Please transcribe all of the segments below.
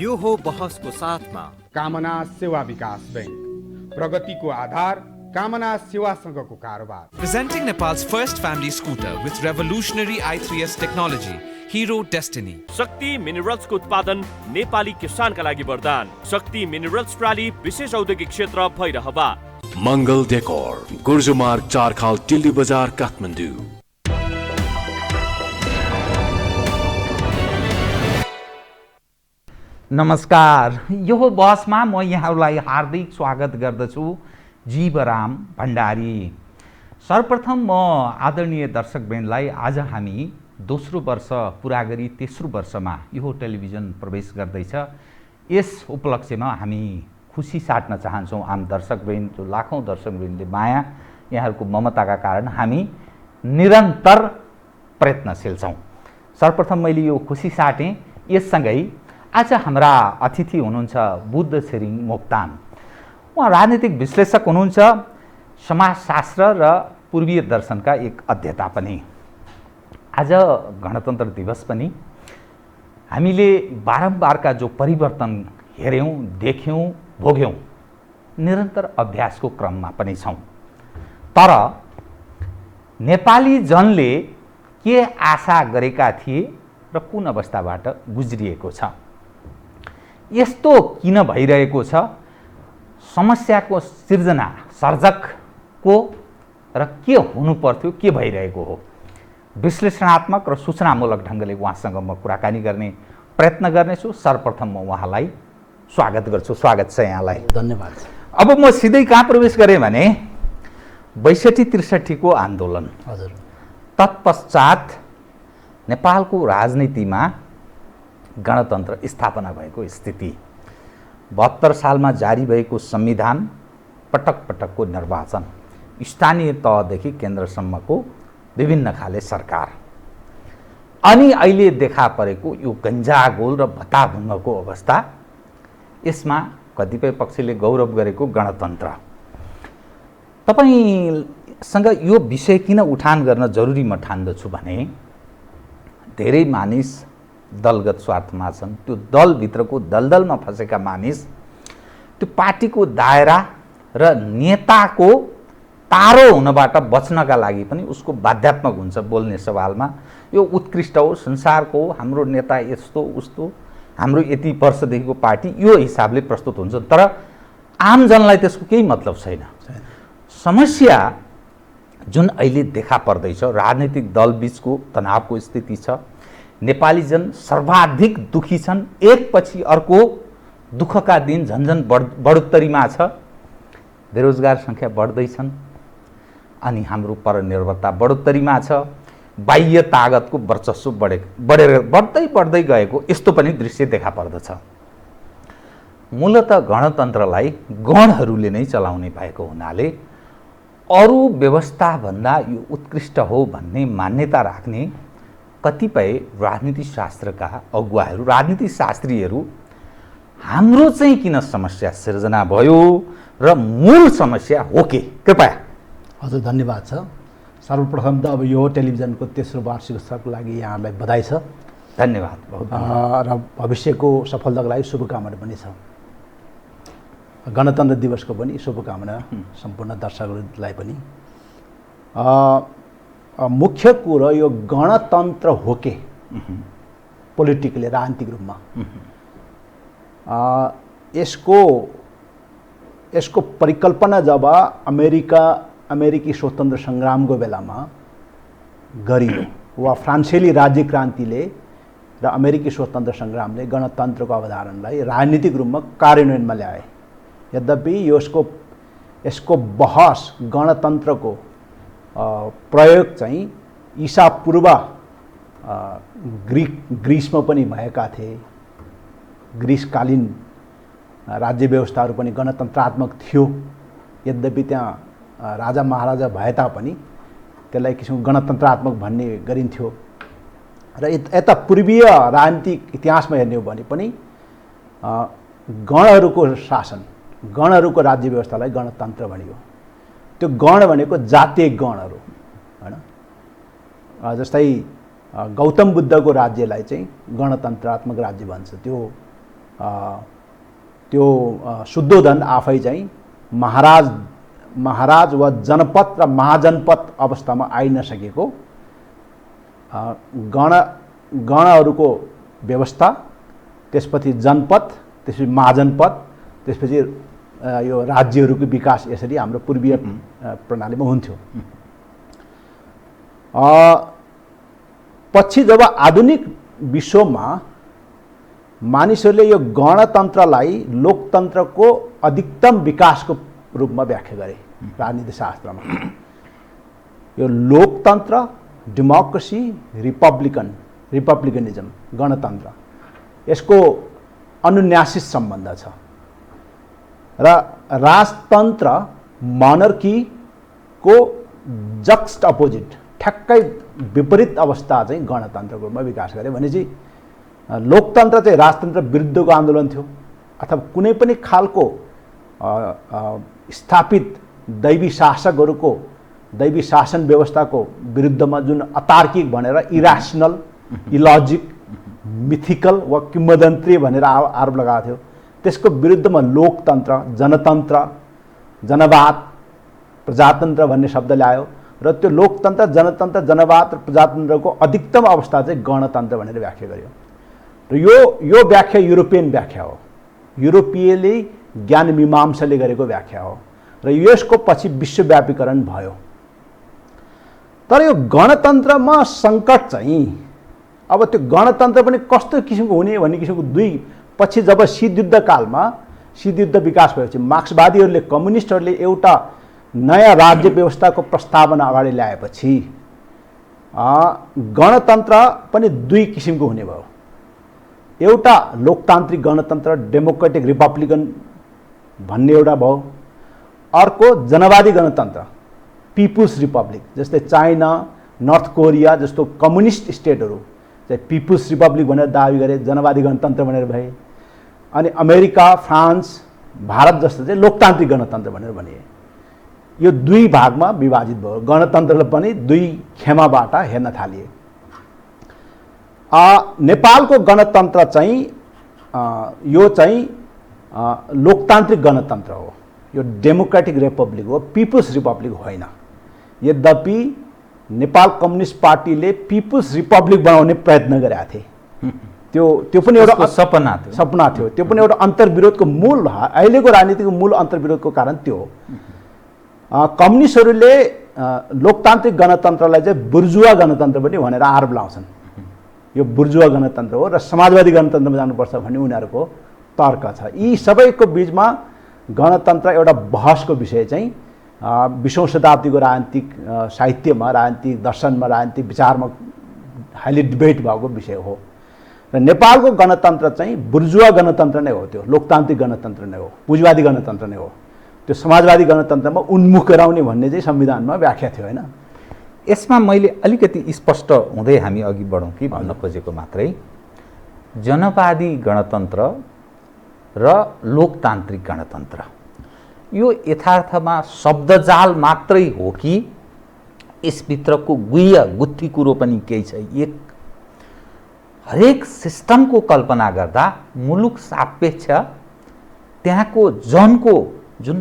यो हो बहसको साथमा कामना सेवा विकास बैंक, प्रगतिको आधार कामना सेवासँगको कारोबार। Presenting Nepal's first family scooter with revolutionary i3s technology, Hero Destiny. शक्ति मिनरल्स को उत्पादन नेपाली किसानका लागि वरदान। शक्ति मिनरल्स प्राली विशेष औद्योगिक क्षेत्र भैरहवा। मङ्गल डेकोर, गुर्जो मार्ग 4 खाल टिल्ली बजार काठमाडौँ। नमस्कार, यो बहसमा म यहाँहरूलाई हार्दिक स्वागत गर्दछु। जीवराम भण्डारी। सर्वप्रथम म आदरणीय दर्शकवृन्दलाई आज हामी दोस्रो वर्ष पुरा गरी तेस्रो वर्षमा यो टेलिभिजन प्रवेश गर्दैछ, यस उपलक्ष्यमा हामी खुसी साट्न चाहन्छौँ। आम दर्शकवृन्द, जो लाखौँ दर्शकवृन्दले माया, यहाँहरूको ममताका कारण हामी निरन्तर प्रयत्नशील छौँ। सर्वप्रथम मैले यो खुसी साटेँ। यससँगै आज हाम्रा अतिथि हुनुहुन्छ बुद्ध छिरिङ मोक्तान। उहाँ राजनीतिक विश्लेषक हुनुहुन्छ, समाजशास्त्र र पूर्वीय दर्शनका एक अध्येता पनि। आज गणतन्त्र दिवस पनि हामीले बारम्बारका जो परिवर्तन हेऱ्यौँ, देख्यौँ, भोग्यौँ, निरन्तर अभ्यासको क्रममा पनि छौँ। तर नेपाली जनले के आशा गरेका थिए र कुन अवस्थाबाट गुज्रिएको छ, यस्तो किन भइरहेको छ, समस्याको सिर्जना सर्जकको र के हुनु पर्थ्यो, के भइरहेको हो, विश्लेषणात्मक र सूचनामूलक ढङ्गले उहाँसँग म कुराकानी गर्ने प्रयत्न गर्नेछु। सर्वप्रथम म उहाँलाई स्वागत गर्छु। स्वागत छ यहाँलाई। धन्यवाद। अब म सिधै कहाँ प्रवेश गरेँ भने 62-63 को आन्दोलन। हजुर। तत्पश्चात नेपालको राजनीतिमा गणतन्त्र स्थापना भएको स्थिति, 72 सालमा जारी भएको संविधान, पटक पटकको निर्वाचन, स्थानीय तहदेखि केन्द्रसम्मको विभिन्न खाले सरकार, अनि अहिले देखा परेको यो गन्जागोल र भत्ताभुङ्गको अवस्था, यसमा कतिपय पक्षले गौरव गरेको गणतन्त्र। तपाईसँग यो विषय किन उठान गर्न जरुरी म ठान्दछु भने धेरै मानिस दलगत स्वार्थमा छन्। त्यो दलभित्रको दलदलमा फँसेका मानिस त्यो पार्टीको दायरा र नेताको टाढो हुनबाट बच्नका लागि पनि उसको बाध्यात्मक हुन्छ बोल्ने सवालमा, यो उत्कृष्ट हो, संसारको हो, हाम्रो नेता यस्तो उस्तो, हाम्रो यति वर्षदेखिको पार्टी, यो हिसाबले प्रस्तुत हुन्छ। तर आम जनलाई त्यसको केही मतलब छैन। समस्या जुन अहिले देखा पर्दैछ, राजनीतिक दलबीचको तनावको स्थिति छ, नेपाली जन सर्वाधिक दुखी छन्, एकपछि अर्को दुःखका दिन झन्झन बढोत्तरीमा छ। बेरोजगार सङ्ख्या बढ्दैछन् अनि हाम्रो परनिर्भरता बढोत्तरीमा छ। बाह्य तागतको वर्चस्व बढ्दै गएको यस्तो पनि दृश्य देखा पर्दछ। मूलतः गणतन्त्रलाई गणहरूले नै चलाउने भएको हुनाले अरू व्यवस्थाभन्दा यो उत्कृष्ट हो भन्ने मान्यता राख्ने कतिपय राजनीति शास्त्रका अगुवाहरू, राजनीति शास्त्रीहरू हाम्रो चाहिँ किन समस्या सिर्जना भयो र मूल समस्या हो के, कृपया। हजुर, धन्यवाद छ। सर्वप्रथम त अब यो टेलिभिजनको तेस्रो वार्षिक उत्सवको लागि यहाँहरूलाई बधाई छ। धन्यवाद, बहुत धन्यवाद। र भविष्यको सफलताको लागि शुभकामना पनि छ। गणतन्त्र दिवसको पनि शुभकामना सम्पूर्ण दर्शकहरूलाई पनि। मुख्य कुरो यो गणतन्त्र हो के पोलिटिकली, राजनीतिक रूपमा, यसको परिकल्पना जब अमेरिकी स्वतन्त्र सङ्ग्रामको बेलामा गरियो, वा फ्रान्सेली राज्य क्रान्तिले र अमेरिकी स्वतन्त्र सङ्ग्रामले गणतन्त्रको अवधारणालाई राजनीतिक रूपमा कार्यान्वयनमा ल्याए। यद्यपि यसको बहस गणतन्त्रको प्रयोग चाहिँ ईसा पूर्व ग्रिसमा पनि भएका थिए। ग्रिसकालीन राज्य व्यवस्थाहरू पनि गणतन्त्रात्मक थियो। यद्यपि त्यहाँ राजा महाराजा भए तापनि त्यसलाई किसिमको गणतन्त्रात्मक भन्ने गरिन्थ्यो। र यता पूर्वीय राजनीतिक इतिहासमा हेर्ने हो भने पनि गणहरूको शासन, गणहरूको राज्य व्यवस्थालाई गणतन्त्र भनियो। त्यो गण भनेको जातीय गणहरू हैन। जस्तै गौतम बुद्धको राज्यलाई चाहिँ गणतन्त्रात्मक राज्य भन्छ। त्यो त्यो शुद्धोधन आफै चाहिँ महाराज वा जनपद र महाजनपद अवस्थामा आइ नसकेको गणहरूको व्यवस्था, त्यसपछि जनपद, त्यसपछि महाजनपद, त्यसपछि यो राज्यहरूको विकास यसरी हाम्रो पूर्वीय प्रणालीमा हुन्थ्यो। पछि जब आधुनिक विश्वमा मानिसहरूले यो गणतन्त्रलाई लोकतन्त्रको अधिकतम विकासको रूपमा व्याख्या गरे राजनीति शास्त्रमा। यो लोकतन्त्र, डेमोक्रेसी, रिपब्लिकनिजम, गणतन्त्र, यसको अनुन्यासित सम्बन्ध छ र राजतन्त्र मोनर्कीको जक्स्ट अपोजिट, ठ्याक्कै विपरीत अवस्था चाहिँ गणतन्त्रको रूपमा विकास गरे। भनेपछि लोकतन्त्र चाहिँ राजतन्त्र विरुद्धको आन्दोलन थियो, अथवा कुनै पनि खालको स्थापित दैवी शासकहरूको, दैवी शासन व्यवस्थाको विरुद्धमा जुन अतार्किक भनेर इरेसनल, इलजिक, मिथिकल वा किंवदन्ती भनेर आरोप लगाएको थियो, त्यसको विरुद्धमा लोकतन्त्र, जनतन्त्र, जनवाद, प्रजातन्त्र भन्ने शब्द ल्यायो र त्यो लोकतन्त्र, जनतन्त्र, जनवाद र प्रजातन्त्रको अधिकतम अवस्था चाहिँ गणतन्त्र भनेर व्याख्या गर्यो। र यो व्याख्या युरोपियन व्याख्या हो, युरोपियले ज्ञान मीमांसाले गरेको व्याख्या हो र यसको पछि विश्वव्यापीकरण भयो। तर यो गणतन्त्रमा सङ्कट चाहिँ अब त्यो गणतन्त्र पनि कस्तो किसिमको हुने भन्ने किसिमको पछि जब शीतयुद्ध कालमा, शीतयुद्ध विकास भएपछि मार्क्सवादीहरूले, कम्युनिस्टहरूले एउटा नयाँ राज्य व्यवस्थाको प्रस्तावना अगाडि ल्याएपछि गणतन्त्र पनि दुई किसिमको हुने भयो। एउटा लोकतान्त्रिक गणतन्त्र, डेमोक्रेटिक रिपब्लिकन भन्ने एउटा भयो, अर्को जनवादी गणतन्त्र, पिपुल्स रिपब्लिक, जस्तै चाइना, नर्थ कोरिया जस्तो कम्युनिस्ट स्टेटहरू चाहिँ पिपुल्स रिपब्लिक भनेर दाबी गरे, जनवादी गणतन्त्र भनेर भए। अनि अमेरिका, फ्रान्स, भारत जस्तो चाहिँ लोकतान्त्रिक गणतन्त्र भनेर भनिए। यो दुई भागमा विभाजित भयो। गणतन्त्रले पनि दुई खेमाबाट हेर्न थालिए। नेपालको गणतन्त्र चाहिँ यो चाहिँ लोकतान्त्रिक गणतन्त्र हो, यो डेमोक्रेटिक रिपब्लिक हो, पिपुल्स रिपब्लिक होइन। यद्यपि नेपाल कम्युनिस्ट पार्टीले पिपुल्स रिपब्लिक बनाउने प्रयत्न गरेका थिए, त्यो पनि एउटा सपना थियो। त्यो पनि एउटा अन्तर्विरोधको मूल, अहिलेको राजनीतिको मूल अन्तर्विरोधको कारण त्यो हो। कम्युनिस्टहरूले लोकतान्त्रिक गणतन्त्रलाई चाहिँ बुर्जुवा गणतन्त्र पनि भनेर आरोप लाउँछन्। यो बुर्जुवा गणतन्त्र हो र समाजवादी गणतन्त्रमा जानुपर्छ भन्ने उनीहरूको तर्क छ। यी सबैको बिचमा गणतन्त्र एउटा बहसको विषय चाहिँ 20औं शताब्दीको राजनीतिक साहित्यमा, राजनीतिक दर्शनमा, राजनीतिक विचारमा हाइली डिबेट भएको विषय हो। र नेपालको गणतन्त्र चाहिँ बुर्जुवा गणतन्त्र नै हो, त्यो लोकतान्त्रिक गणतन्त्र नै हो, पुँजीवादी गणतन्त्र नै हो। त्यो समाजवादी गणतन्त्रमा उन्मुख गराउने भन्ने चाहिँ संविधानमा व्याख्या थियो होइन। यसमा मैले अलिकति स्पष्ट हुँदै हामी अघि बढौँ कि भन्न खोजेको मात्रै, जनवादी गणतन्त्र र लोकतान्त्रिक गणतन्त्र यो यथार्थमा शब्दजाल मात्रै हो कि यसभित्रको गुत्थी कुरो पनि केही छ। एक हरेक सिस्टमको कल्पना गर्दा मुलुक सापेक्ष त्यहाँको जनको जुन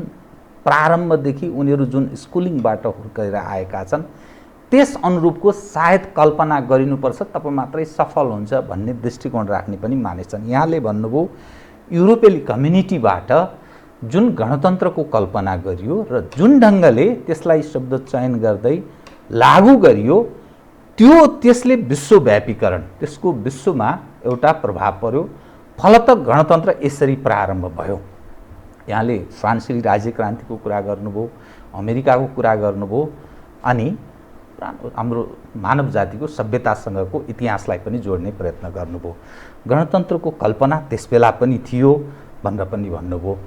प्रारम्भदेखि उनीहरू जुन स्कुलिङबाट हुर्केर आएका छन् त्यस अनुरूपको सायद कल्पना गरिनुपर्छ, तब मात्रै सफल हुन्छ भन्ने दृष्टिकोण राख्ने पनि मानिस छन्। यहाँले भन्नुभयो युरोपेली कम्युनिटीबाट जुन गणतन्त्रको कल्पना गरियो र जुन ढङ्गले त्यसलाई शब्द चयन गर्दै लागू गरियो त्यसले विश्वव्यापीकरण, त्यसको विश्वमा एउटा प्रभाव पर्यो। फलत गणतन्त्र यसरी प्रारम्भ भयो। यहाँले फ्रान्सेली राज्य क्रान्तिको कुरा गर्नुभयो, अमेरिकाको कुरा गर्नुभयो, अनि हाम्रो मानव जातिको सभ्यतासँगको इतिहासलाई पनि जोड्ने प्रयत्न गर्नुभयो। गणतन्त्रको कल्पना त्यसबेला पनि थियो भनेर पनि भन्नुभयो।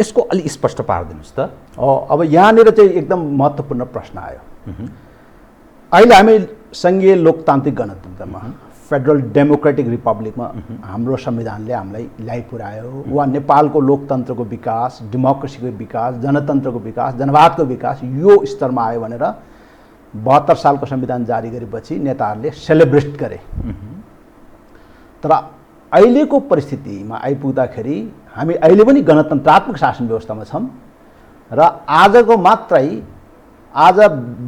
यसको अलि स्पष्ट पारिदिनुहोस् त। अब यहाँनिर चाहिँ एकदम महत्त्वपूर्ण प्रश्न आयो। अहिले हामी सङ्घीय लोकतान्त्रिक गणतन्त्रमा, फेडरल डेमोक्रेटिक रिपब्लिकमा हाम्रो संविधानले हामीलाई ल्याइपुर्यायो, वा नेपालको लोकतन्त्रको विकास, डेमोक्रेसीको विकास, जनतन्त्रको विकास, जनवादको विकास यो स्तरमा आयो भनेर 72 सालको संविधान जारी गरेपछि नेताहरूले सेलिब्रेट गरे। तर अहिलेको परिस्थितिमा आइपुग्दाखेरि हामी अहिले पनि गणतन्त्रात्मक शासन व्यवस्थामा छौँ र आजको मात्रै आज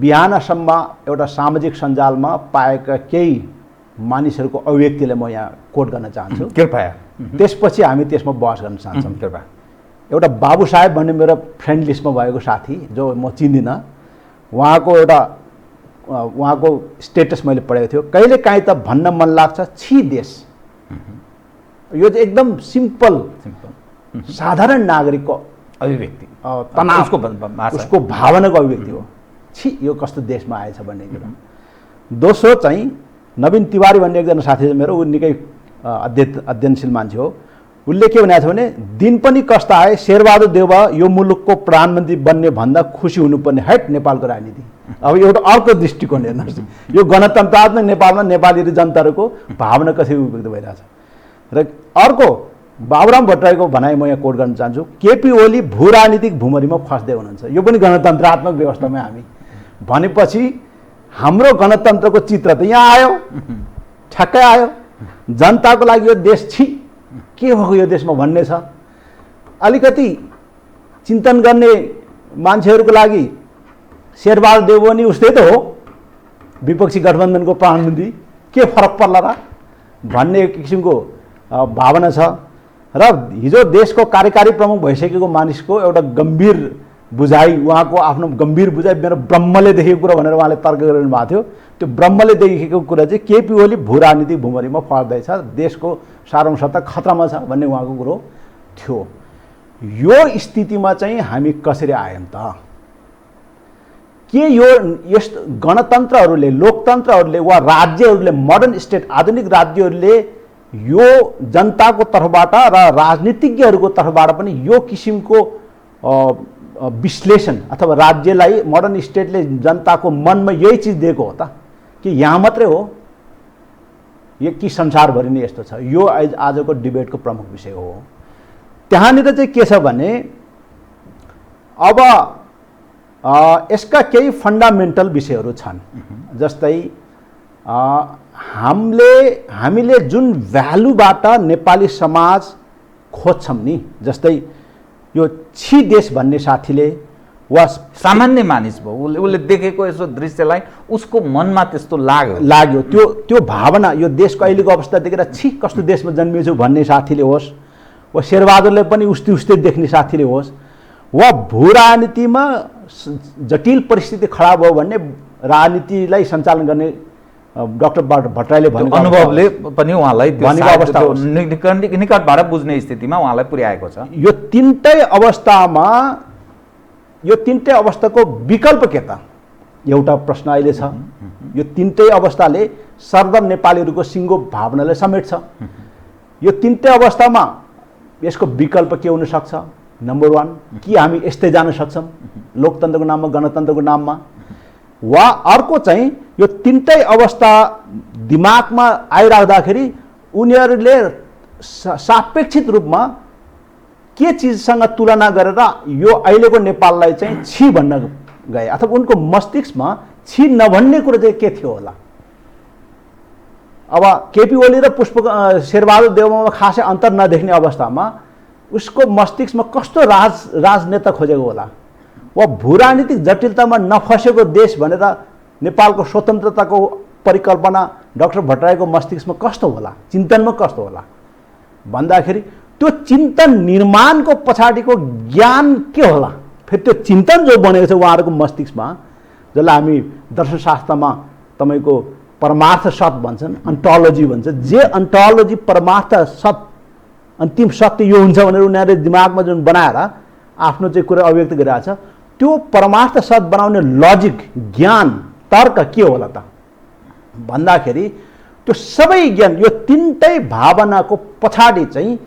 बिहानसम्म एउटा सामाजिक सञ्जालमा पाएका केही मानिसहरूको अभिव्यक्तिलाई म यहाँ कोट गर्न चाहन्छु। कृपया। त्यसपछि हामी त्यसमा बहस गर्न चाहन्छौँ। कृपया। एउटा बाबु साहेब भन्ने मेरो फ्रेन्ड लिस्टमा भएको साथी जो म चिन्दिनँ, उहाँको स्टेटस मैले पढेको थियो, कहिले काहीँ त भन्न मन लाग्छ छी देश। यो चाहिँ एकदम सिम्पल साधारण नागरिकको अभिव्यक्ति, उसको भावनाको अभिव्यक्ति हो। छी यो कस्तो देशमा आएछ भन्ने कुरा। दोस्रो चाहिँ नवीन तिवारी भन्ने एकजना साथी छ मेरो, ऊ निकै अध्ययनशील मान्छे हो। उसले के भनेको छ भने दिन पनि कस्ता आए शेरबहादुर देउवा यो मुलुकको प्रधानमन्त्री बन्ने भन्दा खुसी हुनुपर्ने हैट नेपालको राजनीति। अब एउटा अर्को दृष्टिकोण हेर्नुहोस्, यो गणतन्त्रात्मक नेपालमा नेपाली जनताहरूको भावना कसरी व्यक्त भइरहेछ। र अर्को बाबुराम भट्टराईको भनाइ म यहाँ कोट गर्न चाहन्छु, केपी ओली भू राजनीतिक भूमरीमा फस्दै हुनुहुन्छ। यो पनि गणतन्त्रात्मक व्यवस्थामै हामी भनेपछि हाम्रो गणतन्त्रको चित्र त यहाँ आयो, ठ्याक्कै आयो। जनताको लागि यो देश छी के भएको यो देशमा भन्ने छ। अलिकति चिन्तन गर्ने मान्छेहरूको लागि शेरबहादुर देउवा नि उस्तै त हो, विपक्षी गठबन्धनको प्रधानमन्त्री, के फरक पर्ला र भन्ने एक किसिमको भावना छ। र हिजो देशको कार्यकारी प्रमुख भइसकेको मानिसको एउटा गम्भीर बुझाइ, उहाँको आफ्नो गम्भीर बुझाइ मेरो ब्रह्मले देखेको कुरा भनेर उहाँले तर्क गरिरहनु भएको थियो। त्यो ब्रह्मले देखेको कुरा चाहिँ केपी ओली भू राजनीतिक भूमरीमा फर्दैछ, देशको सार्वभौमसत्ता खतरामा छ भन्ने उहाँको कुरो थियो। यो स्थितिमा चाहिँ हामी कसरी आयौँ त? के यो यस्तो गणतन्त्रहरूले, लोकतन्त्रहरूले वा राज्यहरूले, मोडर्न स्टेट आधुनिक राज्यहरूले यो जनताको तर्फबाट र राजनीतिज्ञहरूको तर्फबाट पनि यो किसिमको विश्लेषण अथवा राज्यलाई मोडर्न स्टेटले जनताको मनमा यही चिज दिएको हो त कि यहाँ मात्रै हो यो कि संसारभरि नै यस्तो छ? यो आजको डिबेटको प्रमुख विषय हो। त्यहाँनिर चाहिँ के छ भने अब यसका केही फन्डामेन्टल विषयहरू छन्। जस्तै हामीले जुन भ्यालुबाट नेपाली समाज खोज्छौँ नि, जस्तै यो छी देश भन्ने साथीले वा सामान्य मानिस भयो, उसले देखेको यसो दृश्यलाई उसको मनमा त्यस्तो लाग्यो त्यो भावना, यो देशको अहिलेको अवस्था देखेर छी कस्तो देशमा जन्मिएछु भन्ने साथीले होस्, वा शेरबहादुरले पनि उस्तै देख्ने साथीले होस्, वा भू राजनीतिमा जटिल परिस्थिति खडा भयो भन्ने राजनीतिलाई सञ्चालन गर्ने डाक्टर भट्टराईले भनेको अनुभवले पनि उहाँलाई भनेको अवस्था निकटबाट बुझ्ने स्थितिमा उहाँलाई पुर्याएको छ। यो तिनटै अवस्थाको विकल्प के त? एउटा प्रश्न अहिले छ। यो तिनटै अवस्थाले सर्वदम नेपालीहरूको सिङ्गो भावनालाई समेट्छ। यो तिनटै अवस्थामा यसको विकल्प के हुन सक्छ? नम्बर 1, कि हामी यस्तै जान सक्छौँ लोकतन्त्रको नाममा, गणतन्त्रको नाममा, वा अर्को चाहिँ यो तिनटै अवस्था दिमागमा आइराख्दाखेरि उनीहरूले सापेक्षित रूपमा के चिजसँग तुलना गरेर यो अहिलेको नेपाललाई चाहिँ छी भन्न गए, अथवा उनको मस्तिष्कमा छी नभन्ने कुरो चाहिँ के थियो होला? अब केपी ओली र शेरबहादुर देउवामा खासै अन्तर नदेख्ने अवस्थामा उसको मस्तिष्कमा कस्तो राजनेता खोजेको होला? वा भू राजनीतिक जटिलतामा नफसेको देश भनेर नेपालको स्वतन्त्रताको परिकल्पना डाक्टर भट्टराईको मस्तिष्कमा कस्तो होला, चिन्तनमा कस्तो होला भन्दाखेरि त्यो चिन्तन निर्माणको पछाडिको ज्ञान के होला? फेरि त्यो चिन्तन जो बनेको छ उहाँहरूको मस्तिष्कमा, जसलाई हामी दर्शनशास्त्रमा तपाईँको परमार्थ सत भन्छन्, अन्टोलोजी भन्छ, जे अन्टोलोजी परमार्थ सत अन्तिम सत्य यो हुन्छ भनेर उनीहरूले दिमागमा जुन बनाएर आफ्नो चाहिँ कुरा अभिव्यक्त गरिरहेको छ, त्यो परमार्थ सत बनाउने लजिक, ज्ञान, तर्क के होला त भन्दाखेरि त्यो सबै ज्ञान, यो तिनटै भावनाको पछाडि चाहिँ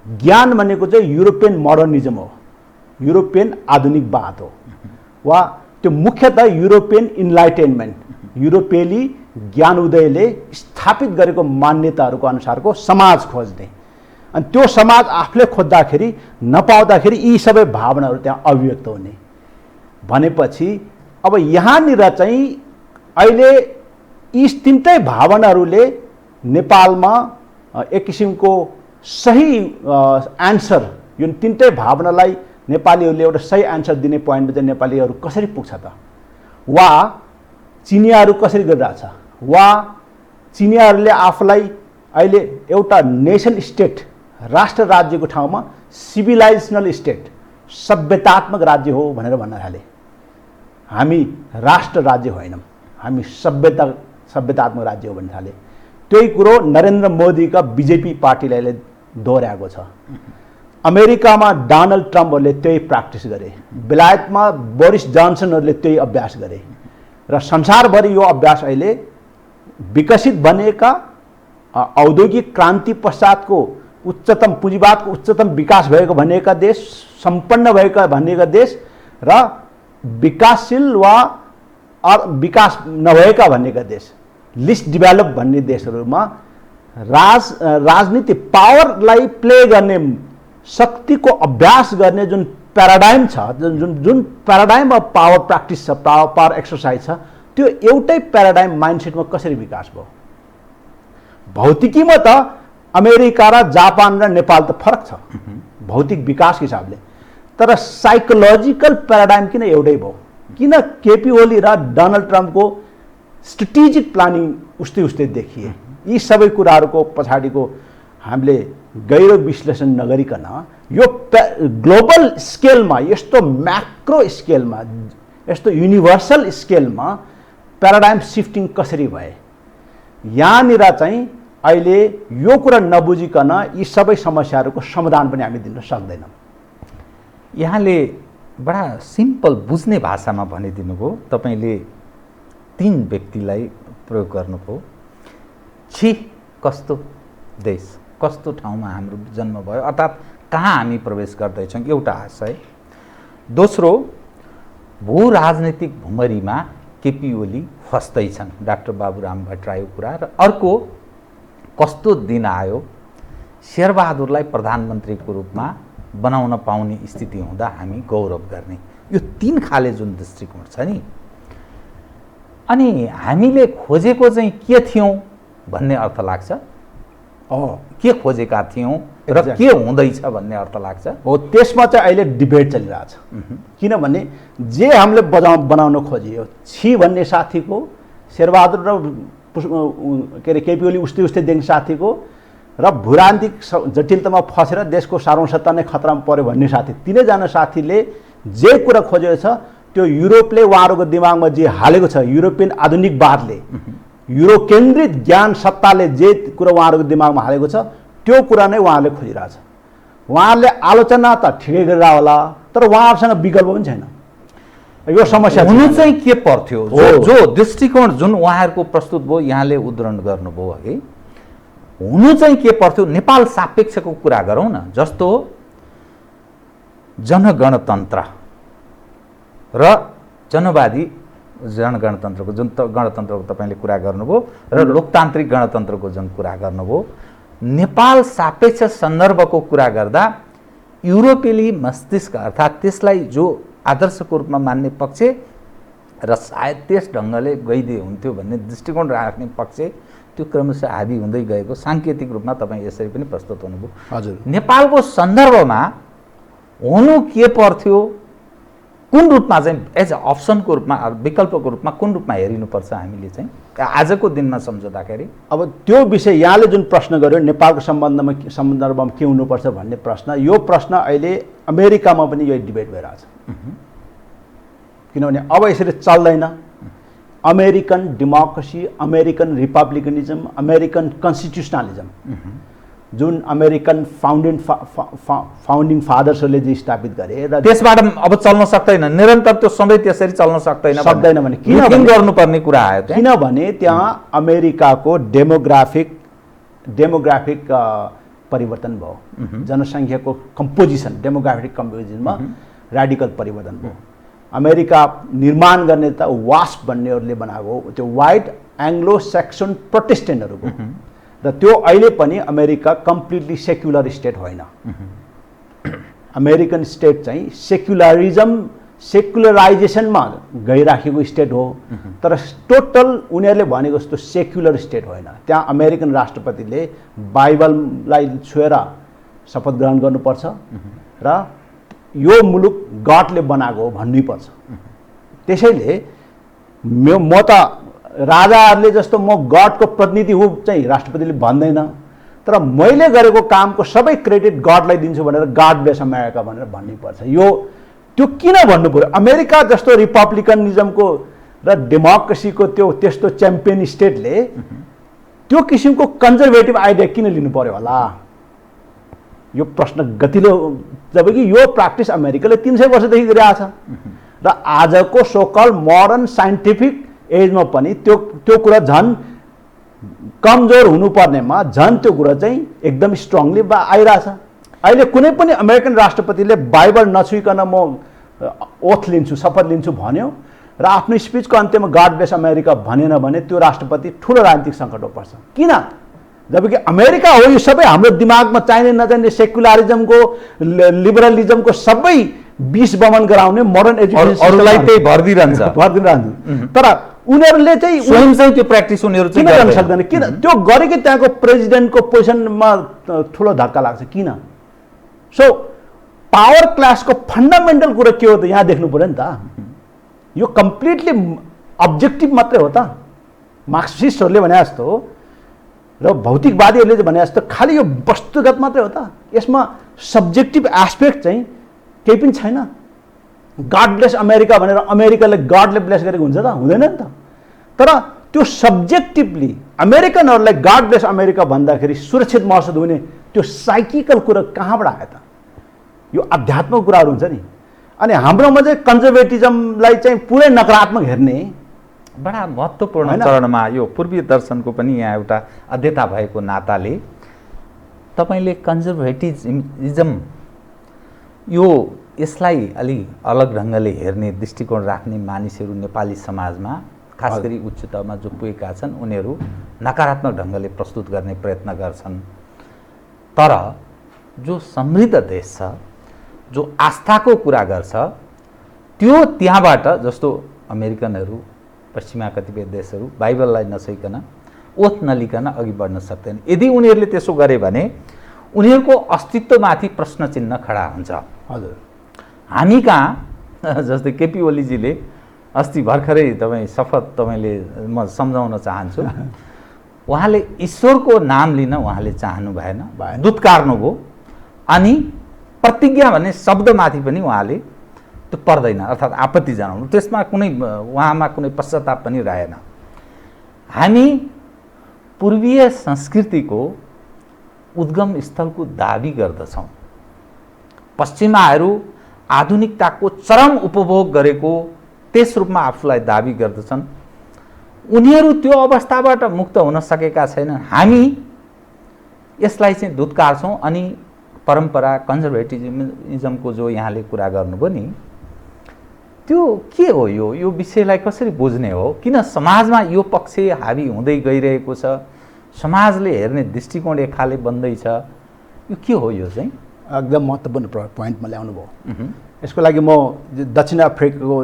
ज्ञान भनेको चाहिँ युरोपियन मोडर्निजम हो, युरोपियन आधुनिकवाद हो, वा त्यो मुख्यतः युरोपियन इन्लाइटेनमेन्ट, युरोपेली ज्ञान उदयले स्थापित गरेको मान्यताहरूको अनुसारको समाज खोज्ने। अनि त्यो समाज आफूले खोज्दाखेरि नपाउँदाखेरि यी सबै भावनाहरू त्यहाँ अभिव्यक्त हुने भनेपछि अब यहाँनिर चाहिँ अहिले यी तिनटै भावनाहरूले नेपालमा एक किसिमको सही एन्सर, यो तिनटै भावनालाई नेपालीहरूले एउटा सही एन्सर दिने पोइन्टमा चाहिँ नेपालीहरू कसरी पुग्छ त, वा चिनियाहरू कसरी गरिरहेछ, वा चिनियाहरूले आफूलाई अहिले एउटा नेसन स्टेट, राष्ट्र राज्यको ठाउँमा सिभिलाइजेसनल स्टेट, सभ्यतात्मक राज्य हो भनेर भन्न थाले। हामी राष्ट्र राज्य होइनौँ, हामी सभ्यतात्मक राज्य हो भन्न थाले। त्यही कुरो नरेन्द्र मोदीका बीजेपी पार्टीले दोहोऱ्याएको छ। अमेरिकामा डोनाल्ड ट्रम्पहरूले त्यही प्र्याक्टिस गरे, बेलायतमा बोरिस जोन्सनहरूले त्यही अभ्यास गरे र संसारभरि यो अभ्यास अहिले विकसित बनेका औद्योगिक क्रान्ति पश्चातको उच्चतम पुँजीवादको उच्चतम विकास भएको भनेका देश, सम्पन्न भएका भनेका देश र विकासशील वा विकास नभएका भनेका देश, लिस्ट डेभलप भन्ने देशहरूमा राजनीति पावरलाई प्ले गर्ने, शक्तिको अभ्यास गर्ने जुन प्याराडाइम छ, जुन प्याराडाइम अफ पावर प्र्याक्टिस छ, पावर एक्सर्साइज छ, त्यो एउटै प्याराडाइम माइन्डसेटमा कसरी विकास भयो? भौतिकीमा त अमेरिका र जापान र नेपाल त फरक छ भौतिक विकास हिसाबले, तर साइकोलोजिकल प्याराडाइम किन एउटै भयो? किन केपी ओली र डोनाल्ड ट्रम्पको स्ट्रेटेजिक प्लानिङ उस्तै उस्तै देखिए? यी सबै कुराहरूको पछाडिको हामीले गहिरो विश्लेषण नगरिकन यो ग्लोबल स्केलमा, यस्तो म्याक्रो स्केलमा, यस्तो युनिभर्सल स्केलमा प्याराडाइम सिफ्टिङ कसरी भए, यहाँनिर चाहिँ अहिले यो कुरा नबुझिकन यी सबै समस्याहरूको समाधान पनि हामी दिन सक्दैनौँ। यहाँले बडा सिम्पल बुझ्ने भाषामा भनिदिनु भयो। तपाईँले 3 व्यक्तिलाई प्रयोग गर्नुभयो। छी, कस्तो देश, कस्तो ठाउँमा हाम्रो जन्म भयो, अर्थात् कहाँ हामी प्रवेश गर्दैछौँ, एउटा आशय। दोस्रो, भू राजनीतिक भुमरीमा केपी ओली फस्दैछन्, डाक्टर बाबुराम भट्टराईको कुरा। र अर्को, कस्तो दिन आयो शेरबहादुरलाई प्रधानमन्त्रीको रूपमा बनाउन पाउने स्थिति हुँदा हामी गौरव गर्ने। यो 3 खाले जुन दृष्टिकोण छ नि, अनि हामीले खोजेको चाहिँ के थियौँ भन्ने अर्थ लाग्छ। के खोजेका थियौँ र के हुँदैछ भन्ने अर्थ लाग्छ। हो, त्यसमा चाहिँ अहिले डिबेट चलिरहेछ। किनभने जे हामीले बनाउन खोजियो, छि भन्ने साथीको, शेरबहादुर र के अरे केपी ओली उस्तै उस्तै देख्ने साथीको, र भूरान्तिक जटिलतामा फसेर देशको सार्वभौमसत्ता नै खतरामा पर्यो भन्ने साथी, तिनैजना साथीले जे कुरा खोजेको छ त्यो युरोपले उहाँहरूको दिमागमा जे हालेको छ, युरोपियन आधुनिकवादले, युरो केन्द्रित ज्ञान सत्ताले जे कुरा उहाँहरूको दिमागमा हालेको छ त्यो कुरा नै उहाँहरूले खोजिरहेछ। उहाँहरूले आलोचना त ठिकै गरिरह होला, तर उहाँहरूसँग विकल्प पनि छैन। यो समस्या हुनु चाहिँ के पर्थ्यो? जो दृष्टिकोण जुन उहाँहरूको प्रस्तुत भयो, यहाँले उद्धरण गर्नुभयो अघि, हुनु चाहिँ के पर्थ्यो? नेपाल सापेक्षको कुरा गरौँ न, जस्तो जनगणतन्त्र र जनवादी जनगणतन्त्रको जुन गणतन्त्रको तपाईँले कुरा गर्नुभयो र लोकतान्त्रिक गणतन्त्रको जुन कुरा गर्नुभयो, नेपाल सापेक्ष सन्दर्भको कुरा गर्दा युरोपेली मस्तिष्क अर्थात् त्यसलाई जो आदर्शको रूपमा मान्ने पक्ष र सायद त्यस ढङ्गले गइदिए हुन्थ्यो भन्ने दृष्टिकोण राख्ने पक्ष, त्यो क्रमशः हाबी हुँदै गएको साङ्केतिक रूपमा तपाईँ यसरी पनि प्रस्तुत हुनुभयो। हजुर, नेपालको सन्दर्भमा हुनु के पर्थ्यो, कुन रूपमा चाहिँ एज अ अप्सनको रूपमा, विकल्पको रूपमा कुन रूपमा हेरिनुपर्छ हामीले चाहिँ आजको दिनमा सम्झँदाखेरि? अब त्यो विषय यहाँले जुन प्रश्न गर्यो, नेपालको सन्दर्भमा के हुनुपर्छ भन्ने प्रश्न, यो प्रश्न अहिले अमेरिकामा पनि यो डिबेट भइरहेछ। किनभने अब यसरी चल्दैन। अमेरिकन डेमोक्रेसी, अमेरिकन रिपब्लिकनिजम, अमेरिकन कन्स्टिट्युसनलिजम, जुन अमेरिकन फाउन्डिङ फादर्सहरूले जे स्थापित गरे र त्यसबाट अब चल्न सक्दैन, निरन्तर त्यो सधैँ त्यसरी चल्न सक्दैन भने किन गर्नुपर्ने कुरा आयो? किनभने त्यहाँ अमेरिकाको डेमोग्राफिक परिवर्तन भयो, जनसङ्ख्याको कम्पोजिसन, डेमोग्राफिक कम्पोजिसनमा र्याडिकल परिवर्तन भयो। अमेरिका निर्माण गर्ने त वास्प भन्नेहरूले बनाएको, त्यो वाइट एङ्ग्लो सेक्सन प्रोटेस्टेन्टहरूको, र त्यो अहिले पनि अमेरिका कम्प्लिटली सेक्युलर स्टेट होइन। अमेरिकन स्टेट चाहिँ सेक्युलराइजेसनमा गइराखेको स्टेट हो, तर टोटल उनीहरूले भनेको जस्तो सेक्युलर स्टेट होइन। त्यहाँ अमेरिकन राष्ट्रपतिले बाइबललाई छोएर शपथ ग्रहण गर्नुपर्छ र यो मुलुक गडले बनाएको हो भन्नुपर्छ। त्यसैले म त राजाहरूले जस्तो म गडको प्रतिनिधि हुँ चाहिँ राष्ट्रपतिले भन्दैन, तर मैले गरेको कामको सबै क्रेडिट गडलाई दिन्छु भनेर गड ब्लेस अमेरिका भनेर भन्नुपर्छ। यो त्यो किन भन्नु पर्यो? अमेरिका जस्तो रिपब्लिकनिजमको र डेमोक्रेसीको त्यस्तो च्याम्पियन स्टेटले त्यो किसिमको कन्जर्भेटिभ आइडिया किन लिनु पर्यो होला? यो प्रश्न गतिलो, जबकि यो प्र्याक्टिस अमेरिकाले 300 वर्षदेखि गरिरहेछ र आजको सोकल मोडर्न साइन्टिफिक एजमा पनि त्यो कुरा झन् कमजोर हुनुपर्नेमा झन् त्यो कुरा चाहिँ एकदम स्ट्रङली आइरहेछ। अहिले कुनै पनि अमेरिकन राष्ट्रपतिले बाइबल नछुइकन म ओथ लिन्छु, शपथ लिन्छु भन्यो र आफ्नो स्पिचको अन्त्यमा गड ब्लेस अमेरिका भनेन भने त्यो राष्ट्रपति ठुलो राजनीतिक सङ्कटमा पर्छ। किन? जबकि अमेरिका हो यो सबै हाम्रो दिमागमा चाहिने नचाहिने सेक्युलरिजमको लिबरलिजमको सबै विष बमन गराउने मोडर्न एजुकेसन अरूलाई त्यही भर दिइरहन्छ। तर उनीहरूले चाहिँ स्वयं चाहिँ त्यो प्र्याक्टिस उनीहरू किन गर्न सक्दैन? किन त्यो गरेकै त्यहाँको प्रेसिडेन्टको पोजिसनमा ठुलो धक्का लाग्छ? किन? सो पावर क्लासको फन्डामेन्टल कुरा के हो त यहाँ देख्नु पर्यो नि त। यो कम्प्लिटली अब्जेक्टिभ मात्रै हो त। मार्क्सिस्टहरूले भने जस्तो र भौतिकवादीहरूले भने जस्तो खालि यो वस्तुगत मात्रै हो त। यसमा सब्जेक्टिभ एस्पेक्ट चाहिँ केही पनि छैन। गड ब्लेस अमेरिका भनेर अमेरिकाले गडले ब्लेस गरेको हुन्छ त? हुँदैन नि त। तर त्यो सब्जेक्टिभली अमेरिकनहरूलाई गड ब्लेस अमेरिका भन्दाखेरि सुरक्षित महसुस हुने त्यो साइकिकल कुरा कहाँबाट आयो त? यो आध्यात्मिक कुराहरू हुन्छ नि। अनि हाम्रोमा चाहिँ कन्जर्भेटिजमलाई चाहिँ पुरै नकारात्मक हेर्ने बडा महत्त्वपूर्ण चरणमा यो पूर्वीय दर्शनको पनि यहाँ एउटा अध्येता भएको नाताले तपाईँले कन्जर्भेटिजम यो यसलाई अलि अलग ढङ्गले हेर्ने दृष्टिकोण राख्ने मानिसहरू नेपाली समाजमा खास गरी उच्च तहमा जो पुगेका छन् उनीहरू नकारात्मक ढङ्गले प्रस्तुत गर्ने प्रयत्न गर्छन्। तर जो समृद्ध देश छ, जो आस्थाको कुरा गर्छ, त्यो त्यहाँबाट जस्तो अमेरिकनहरू, पश्चिमा कतिपय देशहरू बाइबललाई नछुइकन ओथ नलिकन अघि बढ्न सक्दैन। यदि उनीहरूले त्यसो गरे भने उनीहरूको अस्तित्वमाथि प्रश्न चिन्ह खडा हुन्छ। हजुर, हामी कहाँ जस्तै केपी ओलीजीले अस्ति भर्खरै तपाईँले म सम्झाउन चाहन्छु, उहाँले ईश्वरको नाम लिन उहाँले चाहनु भएन, दुत्कार्नुभयो। अनि प्रतिज्ञा भन्ने शब्दमाथि पनि उहाँले त्यो पर्दैन, अर्थात् आपत्ति जनाउनु, त्यसमा कुनै उहाँमा कुनै पश्चाताप पनि रहेन। हामी पूर्वीय संस्कृतिको उद्गम स्थलको दाबी गर्दछौँ। पश्चिमाहरू आधुनिकताको चरम उपभोग गरेको त्यस रूपमा आफूलाई दाबी गर्दछन्। उनीहरू त्यो अवस्थाबाट मुक्त हुन सकेका छैनन्। हामी यसलाई चाहिँ धुत्कार्छौँ। अनि परम्परा कन्जर्भेटिजमको जो यहाँले कुरा गर्नुभयो नि, त्यो के हो? यो विषयलाई कसरी बुझ्ने हो? किन समाजमा यो पक्ष हावी हुँदै गइरहेको छ? समाजले हेर्ने दृष्टिकोण एक खाले बन्दैछ। यो के हो? यो चाहिँ एकदम महत्त्वपूर्ण पोइन्टमा ल्याउनु भयो। यसको लागि म दक्षिण अफ्रिकाको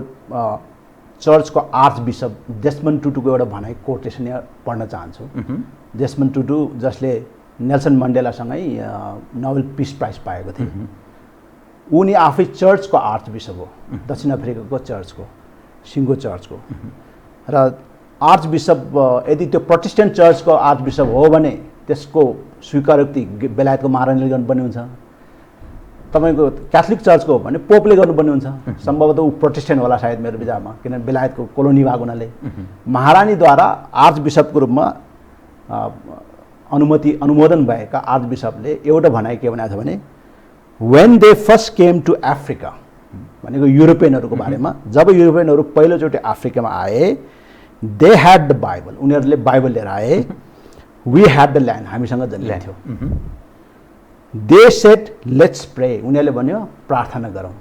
चर्चको आर्च बिसप डेस्मन्ड टुटुको एउटा भनाइ कोटेसन यहाँ पढ्न चाहन्छु। डेस्मन्ड टुटु जसले नेल्सन मण्डेलासँगै नोबेल पिस प्राइज पाएको थिए, उनी आफै चर्चको आर्च बिसप हो, दक्षिण अफ्रिकाको चर्चको, सिङ्गो चर्चको। र आर्च बिसप यदि त्यो प्रोटेस्टेन्ट चर्चको आर्च बिसप हो भने त्यसको स्वीकारोक्ति बेलायतको महारानीले गर्नुपर्ने हुन्छ। तपाईँको क्याथोलिक चर्चको हो भने पोपले गर्नुपर्ने हुन्छ। सम्भवतः ऊ प्रोटेस्टेन्ट होला सायद मेरो विचारमा, किनभने बेलायतको कोलोनी भएको हुनाले। महारानीद्वारा आर्च बिसपको रूपमा अनुमोदन भएका आर्च बिसपले एउटा भनाइ के भनेको छ भने, when they first came to Africa, भनेको युरोपियनहरूको बारेमा, जब युरोपियनहरू पहिलोचोटि अफ्रिकामा आए, दे ह्याड द बाइबल, उनीहरूले बाइबल लिएर आए। वी ह्याड द ल्यान्ड, हामीसँग जमिन थियो। दे सेट लेट्स प्रे, उनीहरूले भन्यो प्रार्थना गरौँ।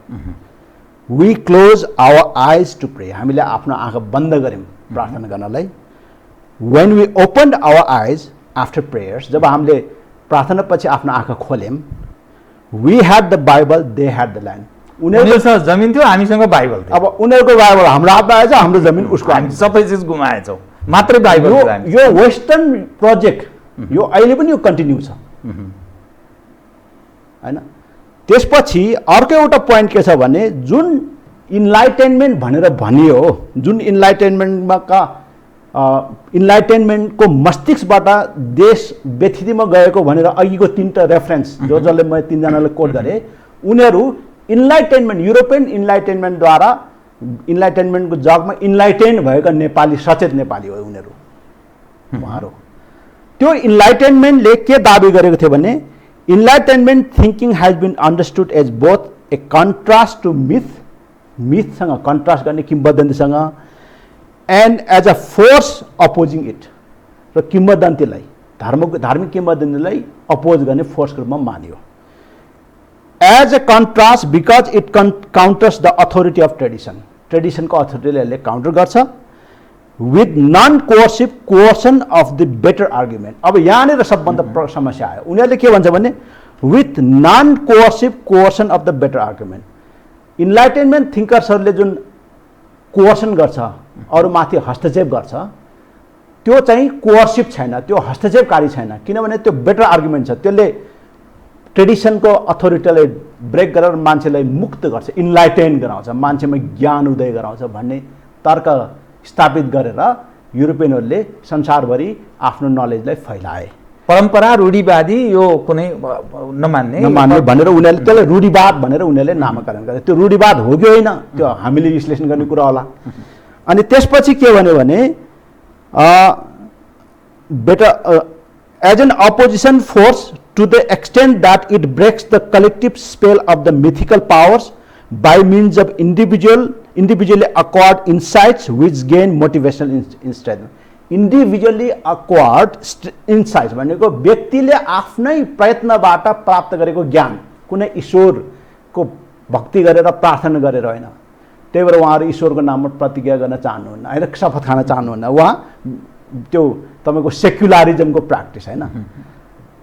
We close our eyes to pray, हामीले आफ्नो आँखा बन्द गऱ्यौँ प्रार्थना गर्नलाई। When we opened our eyes after prayers, जब हामीले प्रार्थना पछि आफ्नो आँखा खोल्यौँ, we had the Bible, they had the land, उनीहरूसँग जमिन थियो, हामीसँग बाइबल थियो। अब उनीहरूको बाइबल हाम्रो हातमा आएछ, हाम्रो जमिन उसको हामी सबै चिज गुमाएछौँ, मात्रै बाइबल थियो हामी। यो वेस्टर्न प्रोजेक्ट यो अहिले पनि यो कन्टिन्यू छ हैन। त्यसपछि अर्को एउटा पोइन्ट के छ भने जुन इन्लाइटेनमेन्ट भनेर भनियो, जुन इन्लाइटेनमेन्टको मस्तिष्कबाट देश व्यथितिमा गएको भनेर अघिको 3टा रेफरेन्स जसले मैले 3जनालाई कोट गरेँ, उनीहरू इन्लाइटेनमेन्ट युरोपियन इन्लाइटेनमेन्टद्वारा इन्लाइटेनमेन्टको जगमा इन्लाइटेन भएका नेपाली सचेत नेपाली हो उनीहरू उहाँहरू। त्यो इन्लाइटेनमेन्टले के दाबी गरेको थियो भने enlightenment thinking has been understood as both a contrast to मिथसँग कन्ट्रास्ट गर्ने किम्बदन्तीसँग and as a force opposing it, र किम्बदन्तीलाई धार्मिक किम्बदन्तीलाई अपोज गर्ने फोर्सको रूपमा मानियो। As a contrast because it counters the authority of ट्रेडिसनको अथोरिटीले यसले काउन्टर गर्छ with non coercion of the better argument. अब यहाँनिर सबभन्दा समस्या आयो, उनीहरूले के भन्छ भने with non coercion of the better argument. इन्लाइटेनमेन्ट थिङ्कर्सहरूले जुन कोर्सन गर्छ, अरूमाथि हस्तक्षेप गर्छ, त्यो चाहिँ कोर्सिभ छैन, त्यो हस्तक्षेपकारी छैन, किनभने त्यो बेटर आर्ग्युमेन्ट छ, त्यसले ट्रेडिसनको अथोरिटीलाई ब्रेक गरेर मान्छेलाई मुक्त गर्छ, इन्लाइटेन गराउँछ, मान्छेमा ज्ञान उदय गराउँछ भन्ने तर्क स्थापित गरेर युरोपियनहरूले संसारभरि आफ्नो नलेजलाई फैलाए। परम्परा रूढिवादी यो कुनै नमान्ने भनेर उनीहरूले त्यसलाई रूढिवाद भनेर उनीहरूले नामाकरण गरे। त्यो रूढिवाद हो कि होइन त्यो हामीले विश्लेषण गर्ने कुरा होला। अनि त्यसपछि के भन्यो भने better as an opposition force to the extent that it breaks the collective spell of the mythical powers by means of individually acquired insights which gain motivational insight. Individually acquired insights भनेको व्यक्तिले आफ्नै प्रयत्नबाट प्राप्त गरेको ज्ञान, कुनै ईश्वरको भक्ति गरेर प्रार्थना गरेर होइन। त्यही भएर उहाँहरू ईश्वरको नाममा प्रतिज्ञा गर्न चाहनुहुन्न होइन, शपथ खान चाहनुहुन्न, उहाँ त्यो तपाईँको सेक्युलरिजमको प्र्याक्टिस होइन।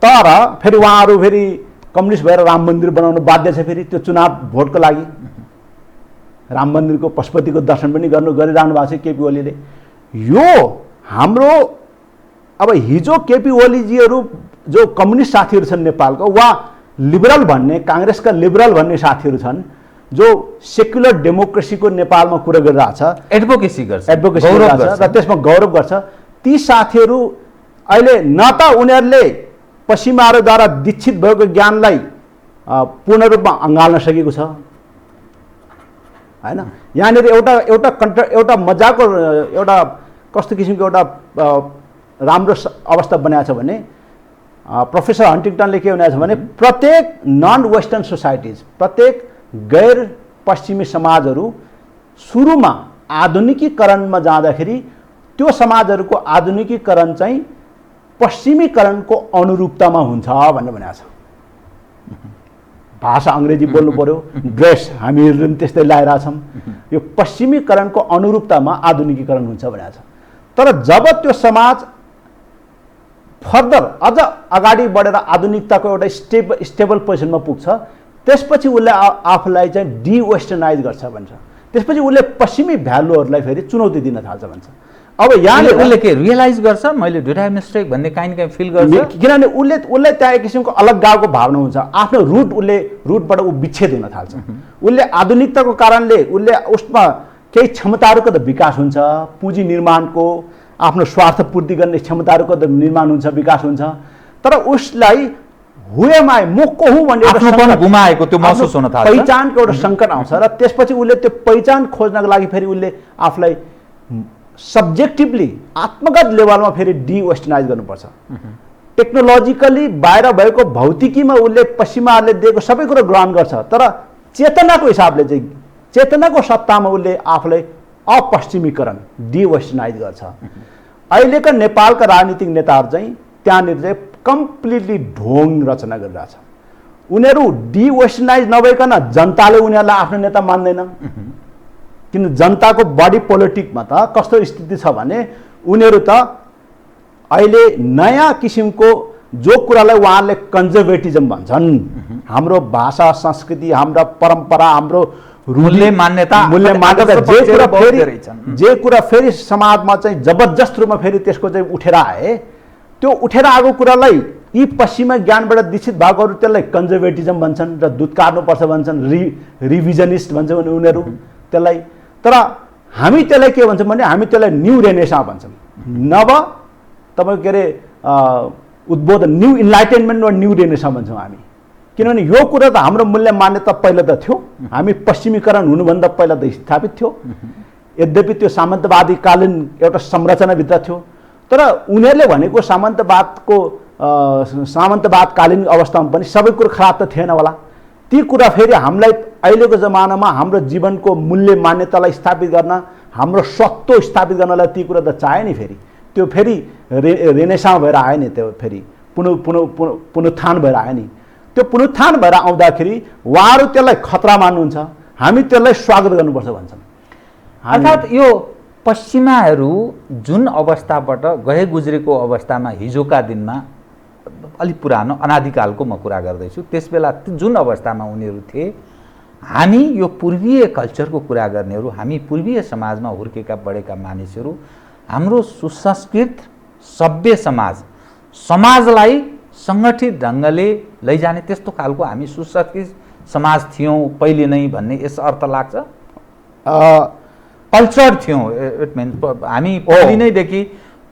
तर फेरि उहाँहरू फेरि कम्युनिस्ट भएर राम मन्दिर बनाउनु बाध्य छ, फेरि त्यो चुनाव भोटको लागि राम मन्दिरको पशुपतिको दर्शन पनि गरिरहनु भएको छ केपी ओलीले। यो हाम्रो अब हिजो केपी ओलीजीहरू जो कम्युनिस्ट साथीहरू छन् नेपालको, वा लिबरल भन्ने काङ्ग्रेसका लिबरल भन्ने साथीहरू छन् जो सेक्युलर डेमोक्रेसीको नेपालमा कुरा गरिरहेछ, एडभोकेसी गर्छ र त्यसमा गौरव गर्छ, ती साथीहरू अहिले न त उनीहरूले पश्चिमाहरूद्वारा दीक्षित भएको ज्ञानलाई पूर्ण रूपमा अँगाल्न सकेको छ हैन। यहाँनिर एउटा मजाको एउटा कस्तो किसिमको एउटा राम्रो अवस्था बनाएको छ भने प्रोफेसर हन्टिङटनले के भनेको छ भने प्रत्येक नन वेस्टर्न सोसाइटिज, प्रत्येक गैर पश्चिमी समाजहरू सुरुमा आधुनिकीकरणमा जाँदाखेरि त्यो समाजहरूको आधुनिकीकरण चाहिँ पश्चिमीकरणको अनुरूपतामा हुन्छ भनेर भनेको छ। भाषा अङ्ग्रेजी बोल्नु पर्यो, ड्रेस हामीहरू पनि त्यस्तै लगाइरहेछौँ, यो पश्चिमीकरणको अनुरूपतामा आधुनिकीकरण हुन्छ भनेको छ। तर जब त्यो समाज फर्दर अझ अगाडि बढेर आधुनिकताको एउटा स्टेबल पोजिसनमा पुग्छ, त्यसपछि उसले आफूलाई चाहिँ डिवेस्टर्नाइज गर्छ भन्छ, त्यसपछि उसले पश्चिमी भ्यालुहरूलाई फेरि चुनौती दिन थाल्छ भन्छ। अब यहाँले उसले के रियलाइज गर्छ मैले दुईटा मिस्टेक भन्ने काहीँ न काहीँ फिल गर्छ, किनभने उसले त्यहाँ एक किसिमको अलग गाउँको भावना हुन्छ, आफ्नो रुटबाट ऊ विच्छेद हुन थाल्छ। उसले आधुनिकताको कारणले उसले उसमा केही क्षमताहरूको त विकास हुन्छ, पुँजी निर्माणको आफ्नो स्वार्थ पूर्ति गर्ने क्षमताहरूको त निर्माण हुन्छ, विकास हुन्छ, तर उसलाई हुएमाए म को हुँ भन्ने गुमाएको त्यो महसुस हुन थाल्छ, पहिचानको एउटा सङ्कट आउँछ र त्यसपछि उसले त्यो पहिचान खोज्नको लागि फेरि उसले आफूलाई सब्जेक्टिभली आत्मगत लेभलमा फेरि डिवेस्टर्नाइज गर्नुपर्छ। टेक्नोलोजिकली बाहिर भएको भौतिकीमा उसले पश्चिमाहरूले दिएको सबै कुरो ग्रहण गर्छ, तर चेतनाको हिसाबले चाहिँ चेतनाको सत्तामा उसले आफूलाई अपश्चिमीकरण डिवेस्टर्नाइज गर्छ। अहिलेका नेपालका राजनीतिक नेताहरू चाहिँ त्यहाँनिर चाहिँ कम्प्लिटली ढोङ रचना गरिरहेछ। उनीहरू डिवेस्टर्नाइज नभइकन जनताले उनीहरूलाई आफ्नो नेता मान्दैन, किन जनताको बडी पोलिटिकमा त कस्तो स्थिति छ भने उनीहरू त अहिले नयाँ किसिमको जो कुरालाई उहाँहरूले कन्जर्भेटिजम भन्छन्, हाम्रो भाषा संस्कृति, हाम्रा परम्परा, हाम्रो मूल्य मान्यता जे कुरा फेरि समाजमा चाहिँ जबरजस्त रूपमा फेरि त्यसको चाहिँ उठेर आए, त्यो उठेर आएको कुरालाई यी पश्चिमा ज्ञानबाट दीक्षित भएकोहरू त्यसलाई कन्जर्भेटिजम भन्छन् र दुध काट्नुपर्छ भन्छन्, रिभिजनिस्ट भन्छन् उनीहरू त्यसलाई। तर हामी त्यसलाई के भन्छौँ भने हामी त्यसलाई न्यू रेनेसा भन्छौँ, नव तपाईँको के अरे उद्बोधन, न्यू इन्लाइटेनमेन्ट वा न्यू रेनेसा भन्छौँ हामी। किनभने यो कुरा त हाम्रो मूल्य मान्यता पहिला त थियो, हामी पश्चिमीकरण हुनुभन्दा पहिला त स्थापित थियो। यद्यपि त्यो सामन्तवादी कालीन एउटा संरचनाभित्र थियो, तर उनीहरूले भनेको सामन्तवादकालीन अवस्थामा पनि सबै कुरो खराब त थिएन होला। ती कुरा फेरि हामीलाई अहिलेको जमानामा हाम्रो जीवनको मूल्य मान्यतालाई स्थापित गर्न, हाम्रो सत्व स्थापित गर्नलाई ती कुरा त चाहे नि। फेरि त्यो फेरि रेनेसा भएर आयो नि, त्यो फेरि पुनरुत्थान भएर आयो नि। त्यो पुनरुत्थान भएर आउँदाखेरि उहाँहरू त्यसलाई खतरा मान्नुहुन्छ, हामी त्यसलाई स्वागत गर्नुपर्छ भन्छन्। अर्थात् यो पश्चिमाहरू जुन अवस्थाबाट गए गुज्रेको अवस्थामा हिजोका दिनमा अलिक पुरानो अनादिकालको म कुरा गर्दैछु, त्यसबेला जुन अवस्थामा उनीहरू थिए, हामी यो पूर्वीय कल्चरको कुरा गर्नेहरू, हामी पूर्वीय समाजमा हुर्केका बढेका मानिसहरू, हाम्रो सुसंस्कृत सभ्य समाजलाई सङ्गठित ढङ्गले लैजाने त्यस्तो खालको हामी सुसंस्कृत समाज थियौँ पहिले नै भन्ने यस अर्थ लाग्छ। कल्चर थियौँ, इट मिन्स हामी पहिले नैदेखि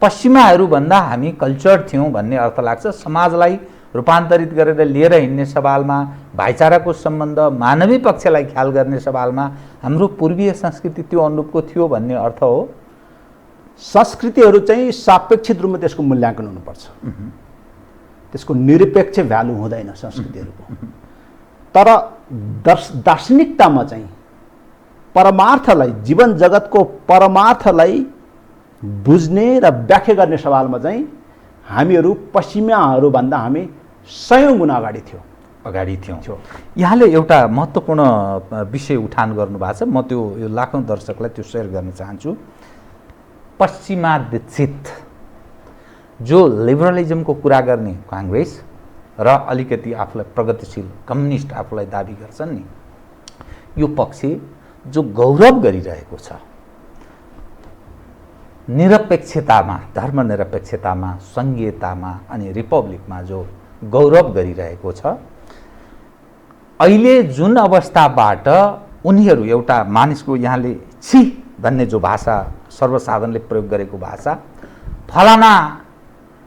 पश्चिमाहरू भन्दा हामी कल्चर थियौँ भन्ने अर्थ लाग्छ। समाजलाई रूपान्तरित गरेर लिएर हिँड्ने सवालमा, भाइचाराको सम्बन्ध, मानवीय पक्षलाई ख्याल गर्ने सवालमा हाम्रो पूर्वीय संस्कृति त्यो अनुरूपको थियो भन्ने अर्थ हो। संस्कृतिहरू चाहिँ सापेक्षित रूपमा त्यसको मूल्याङ्कन हुनुपर्छ, त्यसको निरपेक्ष भ्यालु हुँदैन संस्कृतिहरूको। तर दार्शनिकतामा चाहिँ परमार्थलाई, जीवन जगतको परमार्थलाई बुझ्ने र व्याख्या गर्ने सवालमा चाहिँ हामीहरू पश्चिमाहरूभन्दा हामी 100 गुणा अगाडि थियौँ। यहाँले एउटा महत्त्वपूर्ण विषय उठान गर्नुभएको छ, म त्यो यो लाखौँ दर्शकलाई त्यो सेयर गर्न चाहन्छु। पश्चिमाधिष्ठित जो लिबरलिजमको कुरा गर्ने काङ्ग्रेस र अलिकति आफूलाई प्रगतिशील कम्युनिस्ट आफूलाई दाबी गर्छन् नि, यो पक्ष जो गौरव गरिरहेको छ निरपेक्षतामा, धर्मनिरपेक्षतामा, सङ्घीयतामा अनि रिपब्लिकमा जो गौरव गरिरहेको छ, अहिले जुन अवस्थाबाट उनीहरू एउटा मानिसको, यहाँले छि भन्ने जो भाषा सर्वसाधारणले प्रयोग गरेको भाषा, फलाना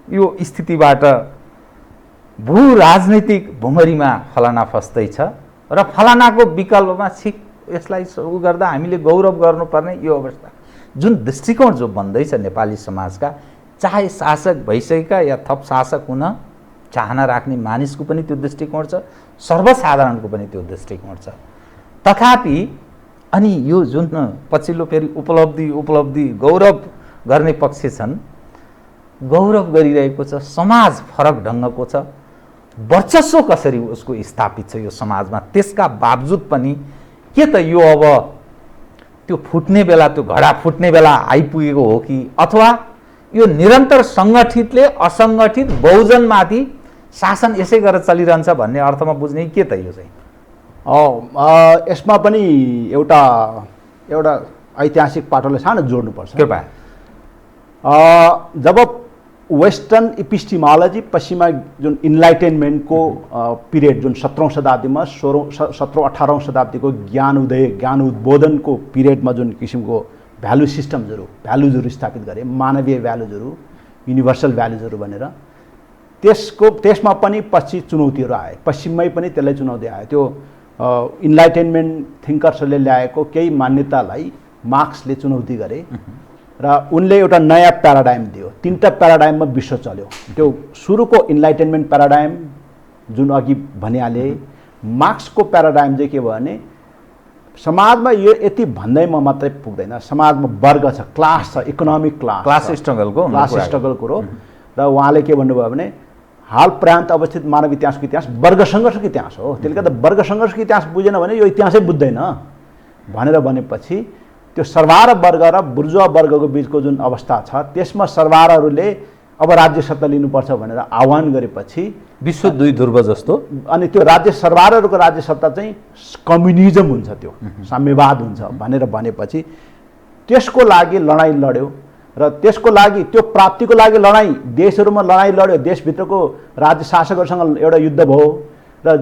यो स्थितिबाट भू राजनैतिक भुमरीमा फलाना फस्दैछ र फलानाको विकल्पमा छि, यसलाई उ गर्दा हामीले गौरव गर्नुपर्ने यो अवस्था, जुन दृष्टिकोण जो बन्दैछ नेपाली समाजका, चाहे शासक भइसकेका या थप शासक हुन चाहना राख्ने मानिसको पनि त्यो दृष्टिकोण छ, सर्वसाधारणको पनि त्यो दृष्टिकोण छ। तथापि अनि यो जुन पछिल्लो फेरि उपलब्धि गौरव गर्ने पक्ष छन्, गौरव गरिरहेको छ, समाज फरक ढङ्गको छ, वर्चस्व कसरी उसको स्थापित छ यो समाजमा, त्यसका बावजुद पनि के त यो अब त्यो फुट्ने बेला, त्यो घडा फुट्ने बेला आइपुगेको हो कि, अथवा यो निरन्तर सङ्गठितले असङ्गठित बहुजनमाथि शासन यसै गरेर चलिरहन्छ भन्ने अर्थमा बुझ्ने के त यो चाहिँ? यसमा पनि एउटा ऐतिहासिक पाटोले सानो जोड्नुपर्छ। कृपया। जब वेस्टर्न इपिस्टिमोलोजी, पश्चिमा जुन इन्लाइटेनमेन्टको पिरियड, जुन 17औं शताब्दीमा 17-18औं शताब्दीको ज्ञान उद्बोधनको पिरियडमा जुन किसिमको भ्यालुजहरू स्थापित गरे, मानवीय भ्यालुजहरू, युनिभर्सल भ्यालुजहरू भनेर, त्यसमा पनि पछि चुनौतीहरू आए, पश्चिममै पनि त्यसलाई चुनौती आयो। त्यो इन्लाइटेनमेन्ट थिङ्कर्सहरूले ल्याएको केही मान्यतालाई मार्क्सले चुनौती गरे र उनले एउटा नयाँ प्याराडाइम दियो। 3टा प्याराडाइममा विश्व चल्यो। त्यो सुरुको इन्लाइटेनमेन्ट प्याराडाइम जुन अघि भनिहाले, मार्क्सको प्याराडाइम चाहिँ के भयो भने समाजमा यो यति भन्दैमा मात्रै पुग्दैन, समाजमा वर्ग छ, क्लास छ, इकोनोमिक क्लास स्ट्रगलको हो। र उहाँले के भन्नुभयो भने हाल पर्यन्त अवस्थित मानव इतिहासको इतिहास वर्ग सङ्घर्षको इतिहास हो, त्यसले गर्दा वर्ग सङ्घर्षको इतिहास बुझेन भने यो इतिहासै बुझ्दैन भनेर भनेपछि त्यो सर्वार वर्ग र बुर्जुवा वर्गको बिचको जुन अवस्था छ, त्यसमा सर्वारहरूले अब राज्य सत्ता लिनुपर्छ भनेर आह्वान गरेपछि विश्व दुई ध्रुव जस्तो अनि त्यो राज्य सरकारहरूको राज्य सत्ता चाहिँ कम्युनिजम हुन्छ, त्यो साम्यवाद हुन्छ भनेर भनेपछि त्यसको लागि लडाइँ लड्यो र त्यसको लागि त्यो प्राप्तिको लागि लडाइँ देशहरूमा लडाइँ लड्यो, देशभित्रको राज्य शासकहरूसँग एउटा युद्ध भयो र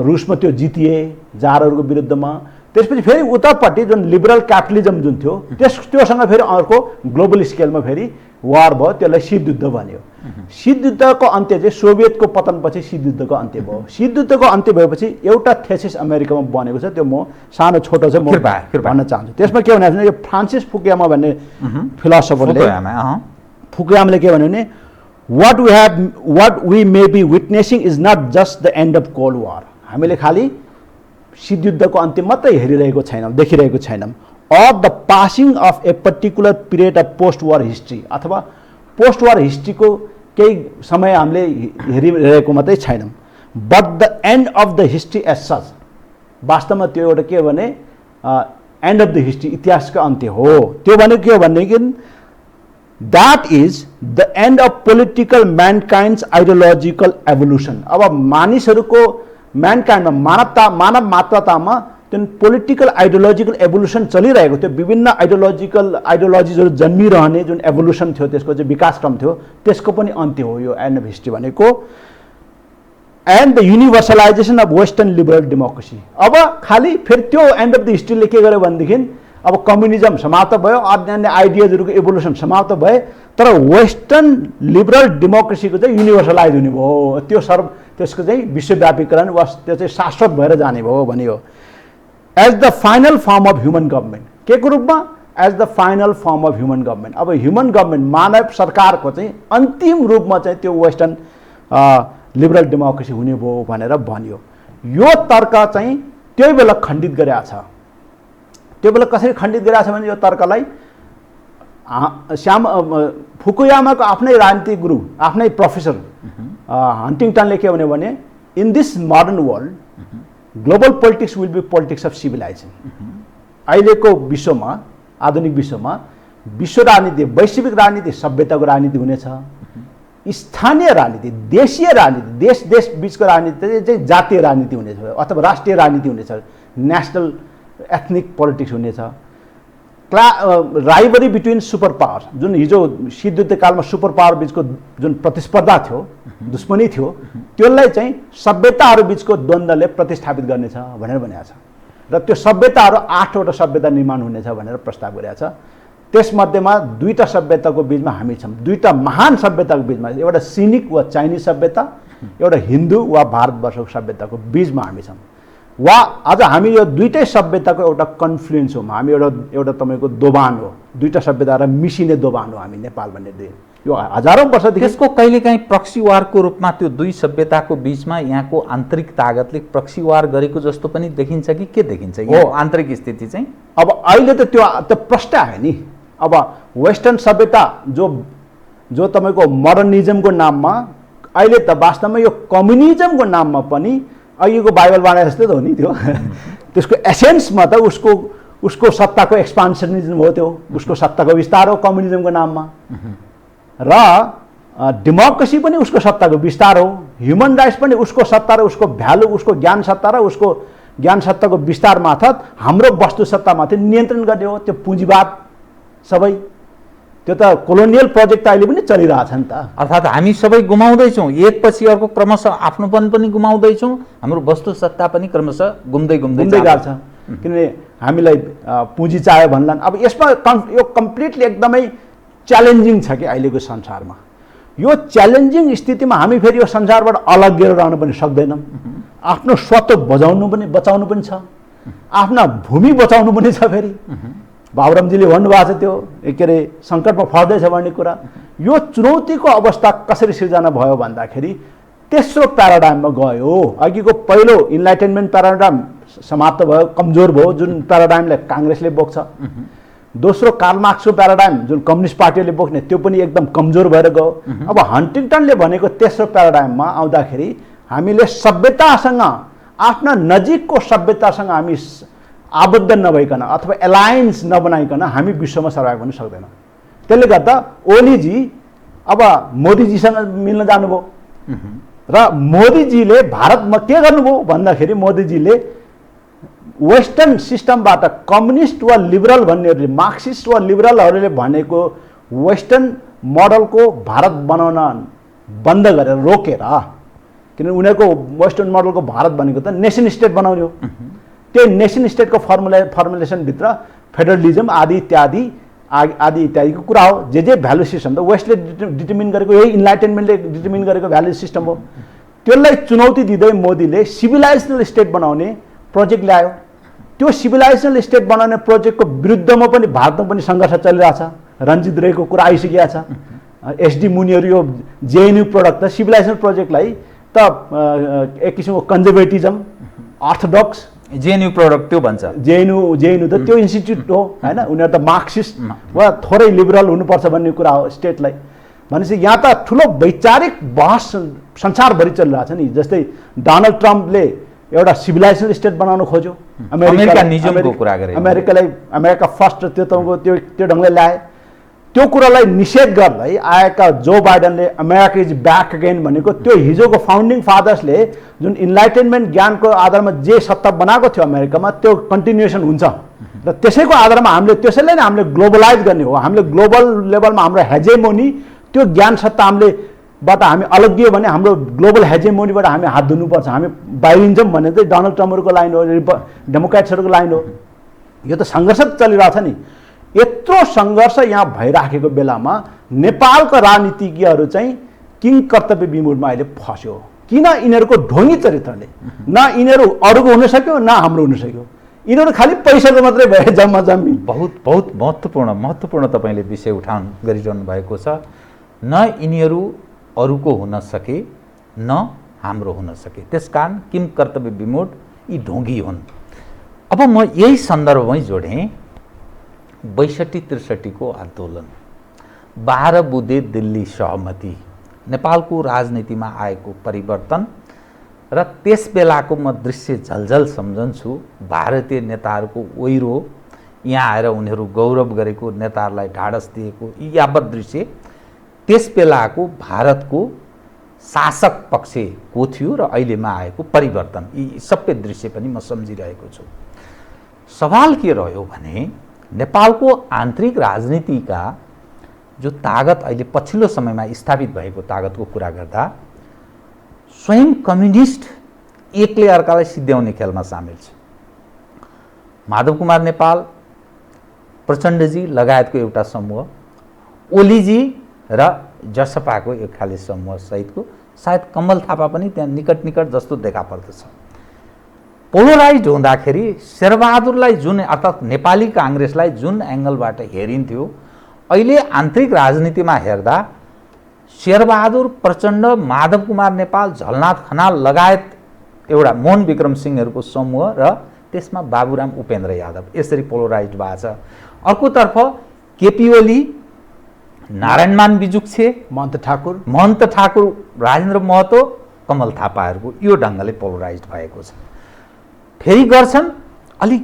रुसमा त्यो जितिए जारहरूको विरुद्धमा। त्यसपछि फेरि उतापट्टि जुन लिबरल क्यापिटलिजम जुन थियो त्योसँग फेरि अर्को ग्लोबल स्केलमा फेरि वार भयो, त्यसलाई शीत युद्ध भन्यो। शीत युद्धको अन्त्य चाहिँ सोभियतको पतनपछि शीत युद्धको अन्त्य भयो। शीत युद्धको अन्त्य भएपछि एउटा थेसिस अमेरिकामा बनेको छ, त्यो म सानो छोटो चाहिँ म भन्न चाहन्छु। त्यसमा के भने यो फ्रान्सिस फुकुयामा भन्ने फिलोसफरले फुकुयामाले के भन्यो भने what we may be witnessing is not just the end of Cold War. हामीले खालि शीत युद्धको अन्त्य मात्रै हेरिरहेको छैनौँ, देखिरहेको छैनौँ, or the passing of a particular period of post war history अथवा पोस्ट वार हिस्ट्रीको केही समय हामीले हेरिरहेको मात्रै छैनौँ, but the end of the history as such. वास्तवमा त्यो एउटा के भने एन्ड अफ द हिस्ट्री, इतिहासको अन्त्य हो। त्यो भनेको के हो भनेदेखि that is the end of political mankind's ideological evolution. अब मानिसहरूको म्यानकाइन्डमा मानव मात्रतामा जुन पोलिटिकल आइडियोलोजिकल एभोल्युसन चलिरहेको थियो, विभिन्न आइडियोलोजिजहरू जन्मिरहने जुन एभोल्युसन थियो, त्यसको चाहिँ विकासक्रम थियो, त्यसको पनि अन्त्य हो यो एन्ड अफ हिस्ट्री भनेको। And the universalisation of western liberal democracy. अब खालि फेरि त्यो एन्ड अफ द हिस्ट्रीले के गर्यो भनेदेखि अब कम्युनिजम समाप्त भयो, अन्य आइडियाजहरूको एभोल्युसन समाप्त भए, तर वेस्टर्न लिबरल डेमोक्रेसीको चाहिँ युनिभर्सलाइज हुने भयो, त्यसको चाहिँ विश्वव्यापीकरण वा त्यो चाहिँ शाश्वत भएर जाने भयो भनियो। As the final form of human government, के को रूपमा? As the final form of human government. अब ह्युमन गभर्मेन्ट मानव सरकारको चाहिँ अन्तिम रूपमा चाहिँ त्यो वेस्टर्न लिबरल डेमोक्रेसी हुने भयो भनेर भनियो। यो तर्क चाहिँ त्यही बेला खण्डित गरेको छ। त्यो बेला कसरी खण्डित गरेको छ भने यो तर्कलाई फुकुयामाको आफ्नै राजनीतिक गुरु, आफ्नै प्रोफेसर हन्टिङटनले के भन्यो भने in this modern world global politics will be politics of civilisation. अहिलेको विश्वमा, आधुनिक विश्वमा विश्व राजनीति, वैश्विक राजनीति सभ्यताको राजनीति हुनेछ, स्थानीय राजनीति, देशीय राजनीति, देश बीचको राजनीति चाहिँ जातीय राजनीति हुनेछ अथवा राष्ट्रिय राजनीति हुनेछ, नेसनल एथनिक पोलिटिक्स हुनेछ। राइभरी बिट्विन सुपर पावर, जुन हिजो शीत युद्ध कालमा सुपर पावर बीचको जुन प्रतिस्पर्धा थियो, दुश्मनी थियो, त्यसलाई चाहिँ सभ्यताहरू बीचको द्वन्द्वले प्रतिस्थापित गर्नेछ भनेर भनेको छ। र त्यो सभ्यताहरू 8वटा सभ्यता निर्माण हुनेछ भनेर प्रस्ताव गरेको छ। त्यसमध्येमा 2टा सभ्यताको बीचमा हामी छौँ, 2टा महान सभ्यताको बीचमा, एउटा सिनिक वा चाइनिज सभ्यता, एउटा हिन्दू वा भारतवर्षको सभ्यताको बीचमा हामी छौँ। वा आज हामी यो 2टै सभ्यताको एउटा कन्फ्लुएन्स हौँ, हामी एउटा तपाईँको दोभान हो, 2टा सभ्यता र मिसिने दोभान हो हामी नेपाल भन्ने देश। यो हजारौँ वर्षदेखि त्यसको कहिलेकाहीँ प्रक्सी वारको रूपमा त्यो दुई सभ्यताको बीचमा यहाँको आन्तरिक तागतले प्रक्सी वार गरेको जस्तो पनि देखिन्छ कि के देखिन्छ यो आन्तरिक स्थिति चाहिँ? अब अहिले त त्यो प्रश्न आयो नि। अब वेस्टर्न सभ्यता जो तपाईँको मोडर्निजमको नाममा अहिले त वास्तवमा यो कम्युनिजमको नाममा पनि अघिको बाइबल बाँडे जस्तै त हो नि त्यो। त्यसको एसेन्समा त उसको सत्ताको एक्सपान्सनिजम हो, त्यो उसको सत्ताको विस्तार हो कम्युनिजमको नाममा, र डेमोक्रेसी पनि उसको सत्ताको विस्तार हो, ह्युमन राइट्स पनि उसको सत्ता र उसको भ्यालु, उसको ज्ञान सत्ता र उसको ज्ञान सत्ताको विस्तार मार्फत हाम्रो वस्तु सत्तामाथि नियन्त्रण गर्ने हो। त्यो पुँजीवाद सबै त्यो त कोलोनियल प्रोजेक्ट अहिले पनि चलिरहेछ नि त। अर्थात् हामी सबै गुमाउँदैछौँ, एकपछि अर्को क्रमशः आफ्नोपन पनि गुमाउँदैछौँ, हाम्रो वस्तु सत्ता पनि क्रमशः घुम्दै गएको छ। किनभने हामीलाई पुँजी चाहियो भन्लान्। अब यसमा यो कम्प्लिटली एकदमै च्यालेन्जिङ छ कि अहिलेको संसारमा। यो च्यालेन्जिङ स्थितिमा हामी फेरि यो संसारबाट अलग्गिएर रहन पनि सक्दैनौँ। आफ्नो स्वत्व बचाउनु पनि छ, आफ्ना भूमि बचाउनु पनि छ। फेरि बाबुरामजीले भन्नुभएको छ त्यो के अरे सङ्कटमा पर्दैछ भन्ने कुरा। यो चुनौतीको अवस्था कसरी सिर्जना भयो भन्दाखेरि तेस्रो प्याराडाइममा गयो। अघिको पहिलो इन्लाइटेनमेन्ट प्याराडाइम समाप्त भयो, कमजोर भयो, जुन प्याराडाइमलाई काङ्ग्रेसले बोक्छ। दोस्रो कार्ल मार्क्सको प्याराडाइम जुन कम्युनिस्ट पार्टीले बोक्ने, त्यो पनि एकदम कमजोर भएर गयो। अब हन्टिङटनले भनेको तेस्रो प्याराडाइममा आउँदाखेरि हामीले सभ्यतासँग, आफ्ना नजिकको सभ्यतासँग हामी आबद्ध नभइकन अथवा एलायन्स नबनाइकन हामी विश्वमा सर्भाइभ गर्न सक्दैनौँ। त्यसले गर्दा ओलीजी अब मोदीजीसँग मिल्न जानुभयो र मोदीजीले भारतमा के गर्नुभयो भन्दाखेरि मोदीजीले वेस्टर्न सिस्टमबाट कम्युनिस्ट वा लिबरल भन्नेहरूले मार्क्सिस्ट वा लिबरलहरूले भनेको वेस्टर्न मोडलको भारत बनाउन बन्द गरेर रोकेर, किनभने उनीहरूको वेस्टर्न मोडलको भारत भनेको त नेसन स्टेट बनाउने हो। त्यो नेसन स्टेटको फर्मुलेसनभित्र फेडरलिजम आदि इत्यादिको कुरा हो। जे भ्यालु सिस्टम त वेस्टले डिटर्मिन गरेको, यही इन्लाइटेनमेन्टले डिटर्मिन गरेको भ्यालु सिस्टम हो। त्यसलाई चुनौती दिँदै मोदीले सिभिलाइजेसनल स्टेट बनाउने प्रोजेक्ट ल्यायो। त्यो सिभिलाइजेसनल स्टेट बनाउने प्रोजेक्टको विरुद्धमा पनि भारतमा पनि सङ्घर्ष चलिरहेछ। रञ्जित रेको कुरा आइसकेको छ। एसडी मुनिहरू यो जेएनयू प्रोडक्ट त सिभिलाइजेसन प्रोजेक्टलाई त एक किसिमको कन्जर्भेटिजम अर्थोडक्स जेएनयू प्रोडक्ट त्यो भन्छ। जेएनयू त त्यो इन्स्टिट्युट हो होइन, उनीहरू त मार्क्सिस्ट वा थोरै लिबरल हुनुपर्छ भन्ने कुरा हो स्टेटलाई। भनेपछि यहाँ त ठुलो वैचारिक बहस संसारभरि चलिरहेछ नि। जस्तै डोनाल्ड ट्रम्पले एउटा सिभिलाइजेसन स्टेट बनाउन खोज्यो, अमेरिका फर्स्ट त्यो ढङ्गले ल्याए। त्यो कुरालाई निषेध गर्दै आएका जो बाइडनले अमेरिका इज ब्याक अगेन भनेको त्यो हिजोको फाउन्डिङ फादर्सले जुन इन्लाइटेनमेन्ट ज्ञानको आधारमा जे सत्ता बनाएको थियो अमेरिकामा त्यो कन्टिन्युएसन हुन्छ र त्यसैको आधारमा त्यसैलाई नै हामीले ग्लोबलाइज गर्ने हो। हामीले ग्लोबल लेभलमा हाम्रो हेजेमोनी त्यो ज्ञान सत्ता हामी अलग्गियो भने हाम्रो ग्लोबल हेजेमोनीबाट हामी हात धुनुपर्छ, हामी बाहिरिन्छौँ भन्ने चाहिँ डोनाल्ड ट्रम्पहरूको लाइन हो, डेमोक्रेट्सहरूको लाइन हो। यो त सङ्घर्ष चलिरहेछ नि। यत्रो सङ्घर्ष यहाँ भइराखेको बेलामा नेपालका राजनीतिज्ञहरू चाहिँ किङ कर्तव्य विमूढमा अहिले फस्यो। किन? यिनीहरूको ढोङ्गी चरित्रले। न यिनीहरू अरूको हुन सक्यो न हाम्रो हुन सक्यो। यिनीहरू खालि पैसाको मात्रै भए जम्मा जम्मी। बहुत महत्त्वपूर्ण तपाईँले विषय उठान गरिरहनु भएको छ। न यिनीहरू अरूको हुन सके न हाम्रो हुन सके, त्यसकारण किम कर्तव्य विमूढ यी ढोङ्गी हुन्। अब म यही सन्दर्भमै जोडेँ 62-63 को आन्दोलन, 12 बुँदे दिल्ली सहमति, नेपालको राजनीतिमा आएको परिवर्तन र त्यस बेलाको म दृश्य झलझल सम्झन्छु। भारतीय नेताहरूको ओइरो, यहाँ आएर उनीहरू गौरव गरेको, नेताहरूलाई ढाडस दिएको यी यावत दृश्य त्यस बेलाको भारतको शासक पक्ष को थियो र अहिलेमा आएको परिवर्तन, यी सबै दृश्य पनि म सम्झिरहेको छु। सवाल के रह्यो भने नेपालको आन्तरिक राजनीतिका जो तागत अहिले पछिल्लो समयमा स्थापित भएको तागतको कुरा गर्दा स्वयं कम्युनिस्ट एकले अर्कालाई सिद्ध्याउने खेलमा सामेल छ। माधव कुमार नेपाल, प्रचण्डजी लगायतको एउटा समूह, ओलीजी र जसपाको एक खाले समूह सहितको, सायद कमल थापा पनि त्यहाँ निकट जस्तो देखा पर्दछ। पोलराइज हुँदाखेरि शेरबहादुरलाई जुन, अर्थात् नेपाली काङ्ग्रेसलाई जुन एङ्गलबाट हेरिन्थ्यो, अहिले आन्तरिक राजनीतिमा हेर्दा शेरबहादुर, प्रचण्ड, माधव कुमार नेपाल, झलनाथ खनाल लगायत एउटा मोहन विक्रम सिंहहरूको समूह र त्यसमा बाबुराम उपेन्द्र यादव, यसरी पोलराइज भएको छ। अर्कोतर्फ केपी ओली, नारायणमान बिजुक्छे, महन्त ठाकुर, राजेन्द्र महतो, कमल थापाहरूको यो ढङ्गले पोलराइज भएको छ। फेरि गर्छन् अलिक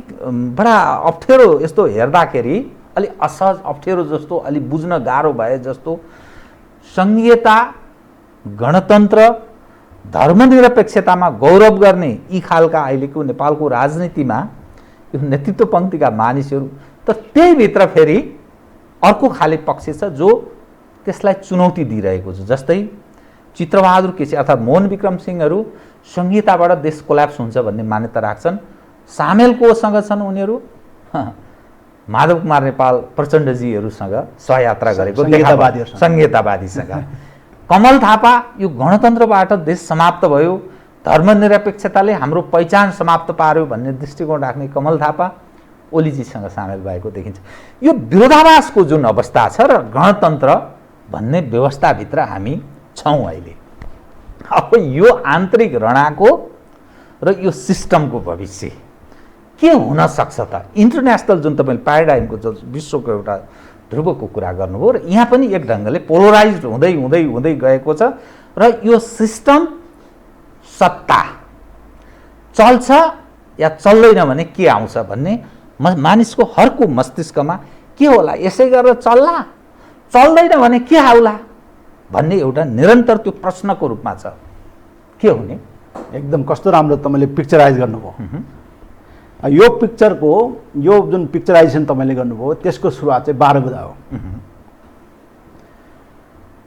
बडा अप्ठ्यारो, यस्तो हेर्दाखेरि अलिक असहज अप्ठ्यारो जस्तो, अलिक बुझ्न गाह्रो भए जस्तो, सङ्घीयता, गणतन्त्र, धर्मनिरपेक्षतामा गौरव गर्ने यी खालका अहिलेको नेपालको राजनीतिमा यो नेतृत्व पङ्क्तिका मानिसहरू, तर त्यही भित्र फेरि अर्को खाले पक्ष छ जो त्यसलाई चुनौती दिइरहेको छ। जस्तै चित्रबहादुर केसी अर्थात् मोहन विक्रम सिंहहरू संहिताबाट देश कोल्याप्स हुन्छ भन्ने मान्यता राख्छन्। सामेल कोसँग छन् उनीहरू? माधव कुमार नेपाल, प्रचण्डजीहरूसँग सहयात्रा गरेको संहितावादीसँग। कमल थापा यो गणतन्त्रबाट देश समाप्त भयो, धर्मनिरपेक्षताले हाम्रो पहिचान समाप्त पार्यो भन्ने दृष्टिकोण राख्ने कमल थापा ओलीजीसँग सामेल भएको देखिन्छ। यो विरोधाभासको जुन अवस्था छ र गणतन्त्र भन्ने व्यवस्थाभित्र हामी छौँ अहिले। अब यो आन्तरिक रणको र यो सिस्टमको भविष्य के हुन सक्छ त? इन्टरनेसनल जुन तपाईँले प्याराडाइमको विश्वको एउटा ध्रुवको कुरा गर्नुभयो र यहाँ पनि एक ढङ्गले पोलराइज हुँदै हुँदै हुँदै गएको छ र यो सिस्टम सत्ता चल्छ या चल्दैन भने के आउँछ भन्ने मानिसको हरको मस्तिष्कमा के होला, यसै गरेर चल्ला, चल्दैन भने के आउला भन्ने एउटा निरन्तर त्यो प्रश्नको रूपमा छ। के हुने? एकदम कस्तो राम्रो तपाईँले पिक्चराइज गर्नुभयो। यो पिक्चरको यो जुन पिक्चराइजेसन तपाईँले गर्नुभयो त्यसको सुरुवात चाहिँ 12 बुधा हो।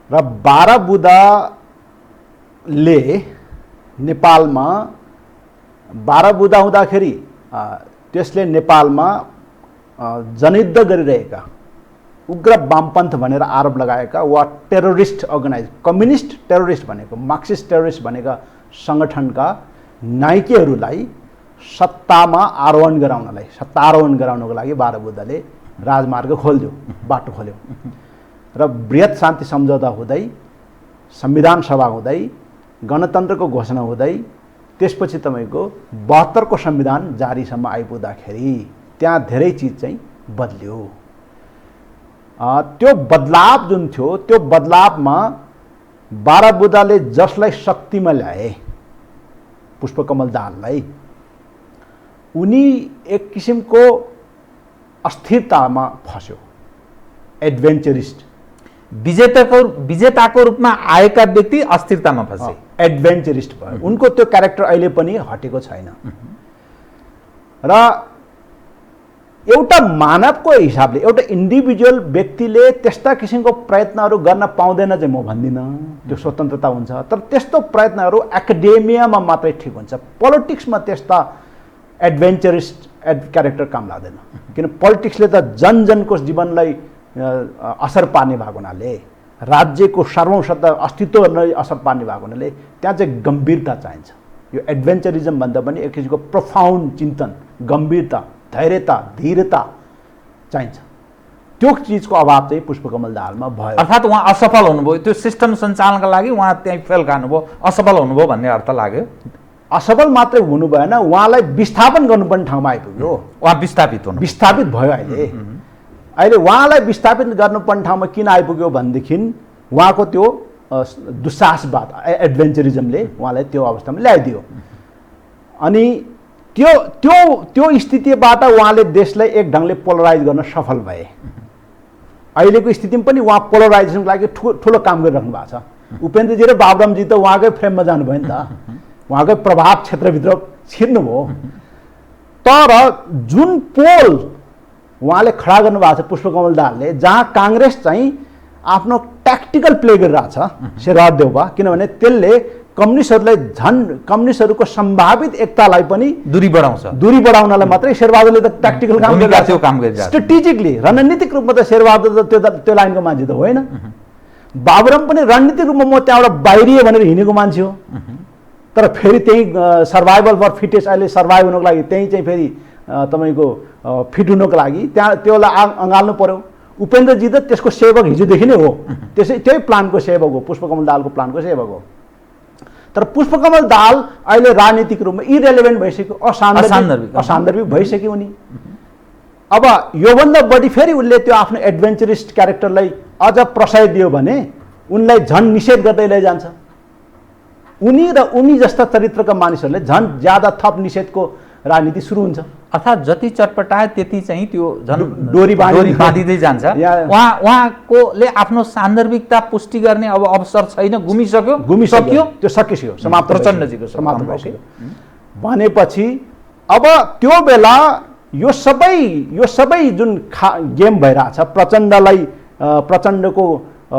र 12 बुधाले नेपालमा 12 बुधा हुँदाखेरि त्यसले नेपालमा जनयुद्ध गरिरहेका उग्र वामपन्थ भनेर आरोप लगाएका वा टेरोरिस्ट अर्गनाइज कम्युनिस्ट टेरोरिस्ट भनेको मार्क्सिस्ट टेरोरिस्ट भनेका सङ्गठनका नायकहरूलाई सत्तामा आरोहण गराउनलाई सत्तारोहण गराउनको लागि 12 बुधाले राजमार्ग खोल्यो, बाटो खोल्यो। र बृहत शान्ति सम्झौता हुँदै संविधान सभा हुँदै गणतन्त्रको घोषणा हुँदै त्यसपछि तपाईँको 72 को संविधान जारीसम्म आइपुग्दाखेरि त्यहाँ धेरै चिज चाहिँ बदल्यो। त्यो बदलाव जुन थियो त्यो बदलावमा 12 बुधाले जसलाई शक्तिमा ल्याए पुष्पकमल दाहाललाई, उनी एक किसिमको अस्थिरतामा फस्यो, एडभेन्चरिस्ट विजेताको रूपमा आएका व्यक्ति अस्थिरतामा फसे, एडभेन्चरिस्ट भयो। उनको त्यो क्यारेक्टर अहिले पनि हटेको छैन। र एउटा मानवको हिसाबले एउटा इन्डिभिजुअल व्यक्तिले त्यस्ता किसिमको प्रयत्नहरू गर्न पाउँदैन चाहिँ म भन्दिनँ, त्यो स्वतन्त्रता हुन्छ। तर त्यस्तो प्रयत्नहरू एकाडेमियामा मात्रै ठिक हुन्छ, पोलिटिक्समा त्यस्ता एडभेन्चरिस्ट क्यारेक्टर काम लाग्दैन। किन पोलिटिक्सले त जनजनको जीवनलाई असर पार्ने भएको हुनाले, राज्यको सार्वभौमसत्ता अस्तित्वलाई असर पार्ने भएको हुनाले त्यहाँ चाहिँ गम्भीरता चाहिन्छ। यो एडभेन्चरिजम भन्दा पनि एक किसिमको प्रोफाउन्ड चिन्तन, गम्भीरता, धैर्यता, धीरता चाहिन्छ। त्यो चिजको अभाव चाहिँ पुष्पकमल दाहालमा भयो। अर्थात् उहाँ असफल हुनुभयो, त्यो सिस्टम सञ्चालनका लागि उहाँ त्यहीँ फेल खानुभयो, असफल हुनुभयो भन्ने अर्थ लाग्यो। असफल मात्रै हुनु भएन, उहाँलाई विस्थापन गर्नुपर्ने ठाउँमा आइपुग्यो। उहाँ विस्थापित भयो। अहिले उहाँलाई विस्थापित गर्नुपर्ने ठाउँमा किन आइपुग्यो भनेदेखि उहाँको त्यो दुस्साहसवाद एडभेन्चरिजमले उहाँलाई त्यो अवस्थामा ल्याइदियो। अनि त्यो त्यो त्यो स्थितिबाट उहाँले देशलाई एक ढङ्गले पोलराइज गर्न सफल भए। अहिलेको स्थितिमा पनि उहाँ पोलराइजेसनको लागि ठुलो काम गरिराख्नु भएको छ। उपेन्द्रजी र बाबुरामजी त उहाँकै फ्रेममा जानुभयो नि त, उहाँकै प्रभाव क्षेत्रभित्र छिर्नुभयो। तर जुन पोल उहाँले खडा गर्नुभएको छ पुष्पकमल दाहालले, जहाँ काङ्ग्रेस चाहिँ आफ्नो ट्याक्टिकल प्ले गरिरहेछ शेरबहादुर देउवा, किनभने त्यसले कम्युनिस्टहरूको सम्भावित एकतालाई पनि दूरी बढाउनलाई मात्रै शेरबहादुरले त ट्याक्टिकल काम गरिरहेछ, स्ट्रेटेजिकली रणनीतिक रूपमा त शेरबहादुर त त्यो लाइनको मान्छे त होइन। बाबुराम पनि रणनीतिक रूपमा म त्यहाँबाट बाहिरिए भनेर हिँडेको मान्छे हो। तर फेरि त्यही सर्भाइभल फर फिटेस्ट, अहिले सर्भाइभ हुनको लागि त्यही चाहिँ फेरि तपाईँको फिट हुनको लागि त्यसलाई अँगाल्नु पर्यो। उपेन्द्रजी त त्यसको सेवक हिजोदेखि नै हो, त्यही प्लानको सेवक हो, पुष्पकमल दाहालको प्लानको सेवक हो। तर पुष्पकमल दाहाल अहिले राजनीतिक रूपमा इरेलेभेन्ट भइसक्यो, असान्दर्भिक भइसक्यो उनी। अब योभन्दा बढी फेरि उसले त्यो आफ्नो एडभेन्चरिस्ट क्यारेक्टरलाई अझ प्रशय दियो भने उनलाई झन् निषेध गर्दै लैजान्छ। उनी जस्ता चरित्रका मानिसहरूले झन् ज्यादा थप निषेधको राजनीति सुरु हुन्छ। अर्थात् जति चटपटाए त्यति चाहिँ त्यो झन् डोरी बाँधिँदै जान्छ। उहाँकोले आफ्नो सान्दर्भिकता पुष्टि गर्ने अब अवसर छैन, गुमिसक्यो, त्यो सकिसक्यो, समाप्त प्रचण्डजीको समाप्त भइसक्यो। भनेपछि अब त्यो बेला यो सबै जुन गेम भइरहेछ, प्रचण्डको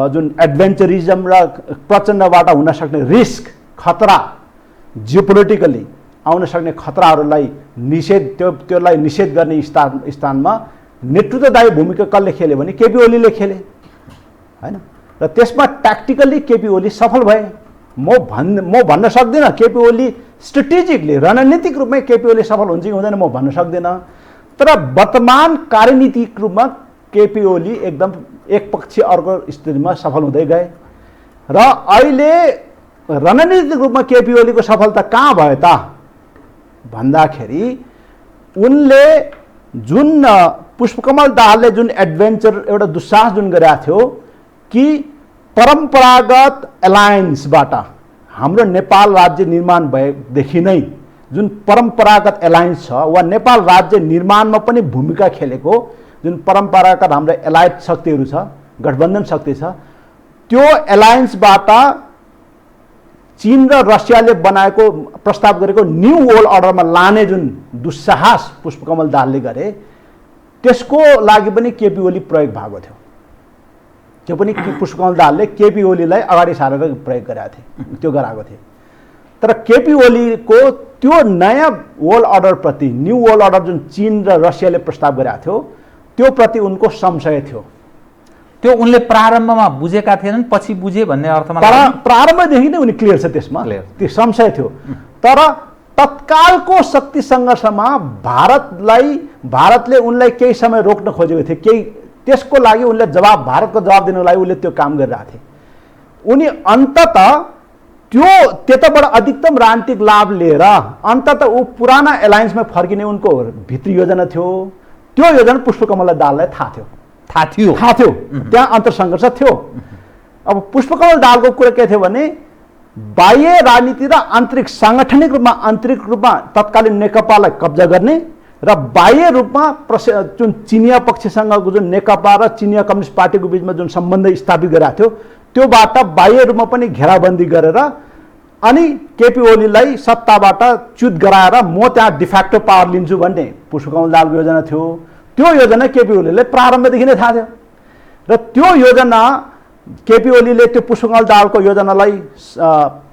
जुन एडभेन्चरिजम र प्रचण्डबाट हुन सक्ने रिस्क, खतरा, जियोपोलिटिकली आउन सक्ने खतराहरूलाई त्यसलाई निषेध गर्ने स्थानमा नेतृत्वदायी भूमिका कसले खेल्यो भने केपी ओलीले खेले हैन। र त्यसमा ट्याक्टिकली केपी ओली सफल भए। म भन्न सक्दिनँ केपी ओली स्ट्रेटेजिकली रणनीतिक रूपमै केपी ओली सफल हुन्छ कि हुँदैन म भन्न सक्दिनँ। तर वर्तमान कार्यनीतिक रूपमा केपी ओली एकदम एकपक्षीय अर्को स्थितिमा सफल हुँदै गए। र अहिले रणनीतिक रूपमा केपी ओलीको सफलता कहाँ भयो त भन्दाखेरि उनले जुन पुष्पकमल दाहालले जुन एडभेन्चर एउटा दुस्साहस जुन गरेका थियो कि परम्परागत एलायन्सबाट हाम्रो नेपाल राज्य निर्माण भएदेखि नै जुन परम्परागत एलायन्स छ वा नेपाल राज्य निर्माणमा पनि भूमिका खेलेको जुन परम्परागत हाम्रो एलायड शक्तिहरू छ, गठबन्धन शक्ति छ, त्यो एलायन्सबाट चीन र रसियाले बनाएको प्रस्ताव गरेको न्यू वर्ल्ड अर्डरमा लाने जुन दुस्साहस पुष्पकमल दाहालले गरे त्यसको लागि पनि केपी ओली प्रयोग भएको थियो। त्यो पनि पुष्पकमल दाहालले केपी ओलीलाई अगाडि सारेर प्रयोग गरेका थिए, त्यो गराएको थिए। तर केपी ओलीको त्यो नयाँ वर्ल्ड अर्डरप्रति, न्यू वर्ल्ड अर्डर जुन चीन र रसियाले प्रस्ताव गरेका थियो त्यो प्रति उनको संशय थियो। त्यो उनले प्रारम्भमा बुझेका थिएनन्, पछि बुझे भन्ने अर्थमा प्रारम्भदेखि नै उनी क्लियर छ त्यसमा, त्यो संशय थियो। तर तत्कालको शक्ति सङ्घर्षमा भारतले उनलाई केही समय रोक्न खोजेको थियो, केही त्यसको लागि उनले भारतको जवाब दिनको लागि उनले त्यो काम गरिरहेका थिए। उनी अन्ततः त्यताबाट अधिकतम राजनीतिक लाभ लिएर अन्ततः ऊ पुराना एलायन्समा फर्किने उनको भित्री योजना थियो। त्यो योजना पुष्पकमल दाहाललाई थाहा थियो, त्यहाँ अन्तरसङ्घर्ष थियो। अब पुष्पकमल दाहालको कुरा के थियो भने बाह्य राजनीति र आन्तरिक साङ्गठनिक रूपमा तत्कालीन नेकपालाई कब्जा गर्ने र बाह्य रूपमा जुन चिनिया पक्षसँगको जुन नेकपा र चिनिया कम्युनिस्ट पार्टीको बिचमा जुन सम्बन्ध स्थापित गरेको थियो त्योबाट बाह्य रूपमा पनि घेराबन्दी गरेर अनि केपी ओलीलाई सत्ताबाट च्युत गराएर म त्यहाँ डिफेक्टो पावर लिन्छु भन्ने पुष्पकमल दाहालको योजना थियो। त्यो योजना केपी ओलीले प्रारम्भदेखि नै थाहा थियो र त्यो योजना केपी ओलीले त्यो पुष्पकमल दाहालको योजनालाई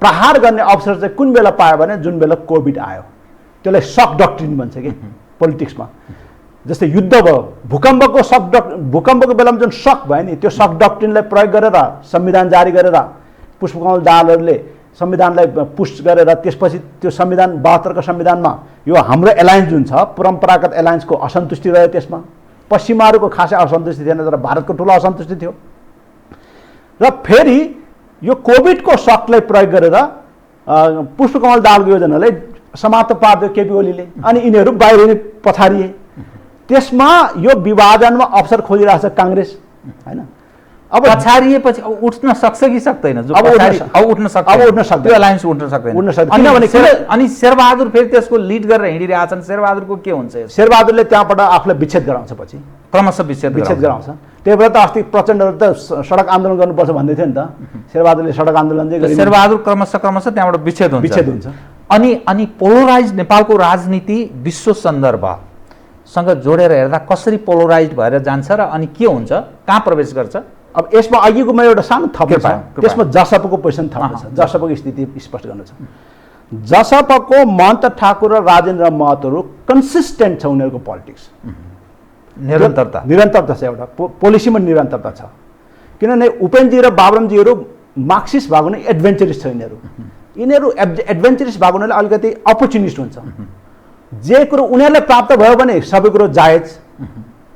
प्रहार गर्ने अवसर चाहिँ कुन बेला पायो भने जुन बेला कोभिड आयो। त्यसलाई सक डक्ट्रिन भन्छ कि पोलिटिक्समा। जस्तै युद्ध भयो, भूकम्पको बेलामा जुन सक भयो नि, त्यो सक डक्ट्रिनलाई प्रयोग गरेर संविधान जारी गरेर पुष्पकमल दाहालहरूले संविधानलाई पुस्ट गरेर त्यसपछि त्यो संविधान 72 संविधानमा यो हाम्रो एलायन्स जुन छ परम्परागत एलायन्सको असन्तुष्टि रह्यो। त्यसमा पश्चिमाहरूको खासै असन्तुष्टि थिएन तर भारतको ठुलो असन्तुष्टि थियो। र फेरि यो कोभिडको सकलाई प्रयोग गरेर पुष्पकमल दाहालको योजनालाई समाप्त पारिदियो केपी ओलीले अनि यिनीहरू बाहिर पछारिए। त्यसमा यो विभाजनमा अवसर खोजिरहेछ काङ्ग्रेस, हैन? अब पछारिएपछि उठ्न सक्छ कि सक्दैन? अब उठ्न सक्दैन, त्यो एलायन्स उठ्न सक्दैन। किनभने अनि शेरबहादुर फेरि त्यसको लिड गरेर हिँडिरहेछन्। शेरबहादुरको के हुन्छ? शेरबहादुरले त्यहाँबाट आफूलाई विच्छेद गराउँछ, पछि क्रमशः विच्छेद गराउँछ। त्यही भएर त अस्ति प्रचण्डहरू त सडक आन्दोलन गर्नुपर्छ भन्दै थियो नि त। शेरबहादुरले सडक आन्दोलन चाहिँ शेरबहादुर क्रमशः त्यहाँबाट विच्छेद हुन्छ। अनि पोलराइज नेपालको राजनीति विश्व सन्दर्भसँग जोडेर हेर्दा कसरी पोलराइज भएर जान्छ र अनि के हुन्छ, कहाँ प्रवेश गर्छ? अब यसमा अघिको मैले एउटा सानो थप्नु छ, त्यसमा जसपाको पोजिसन थप्नु छ, जसपाको स्थिति स्पष्ट गर्नु छ। जसपाको महन्त ठाकुर र राजेन्द्र महतोहरू कन्सिस्टेन्ट छ, उनीहरूको पोलिटिक्स निरन्तरता छ, एउटा पोलिसीमा निरन्तरता छ। किनभने उपेन्द्रजी र बाबुरामजीहरू मार्क्सिस्ट भएको नै एडभेन्चरिस्ट छ। यिनीहरू एडभेन्चरिस्ट भएको हुनाले अलिकति अपर्च्युनिस्ट हुन्छ। जे कुरो उनीहरूलाई प्राप्त भयो भने सबै कुरो जायज।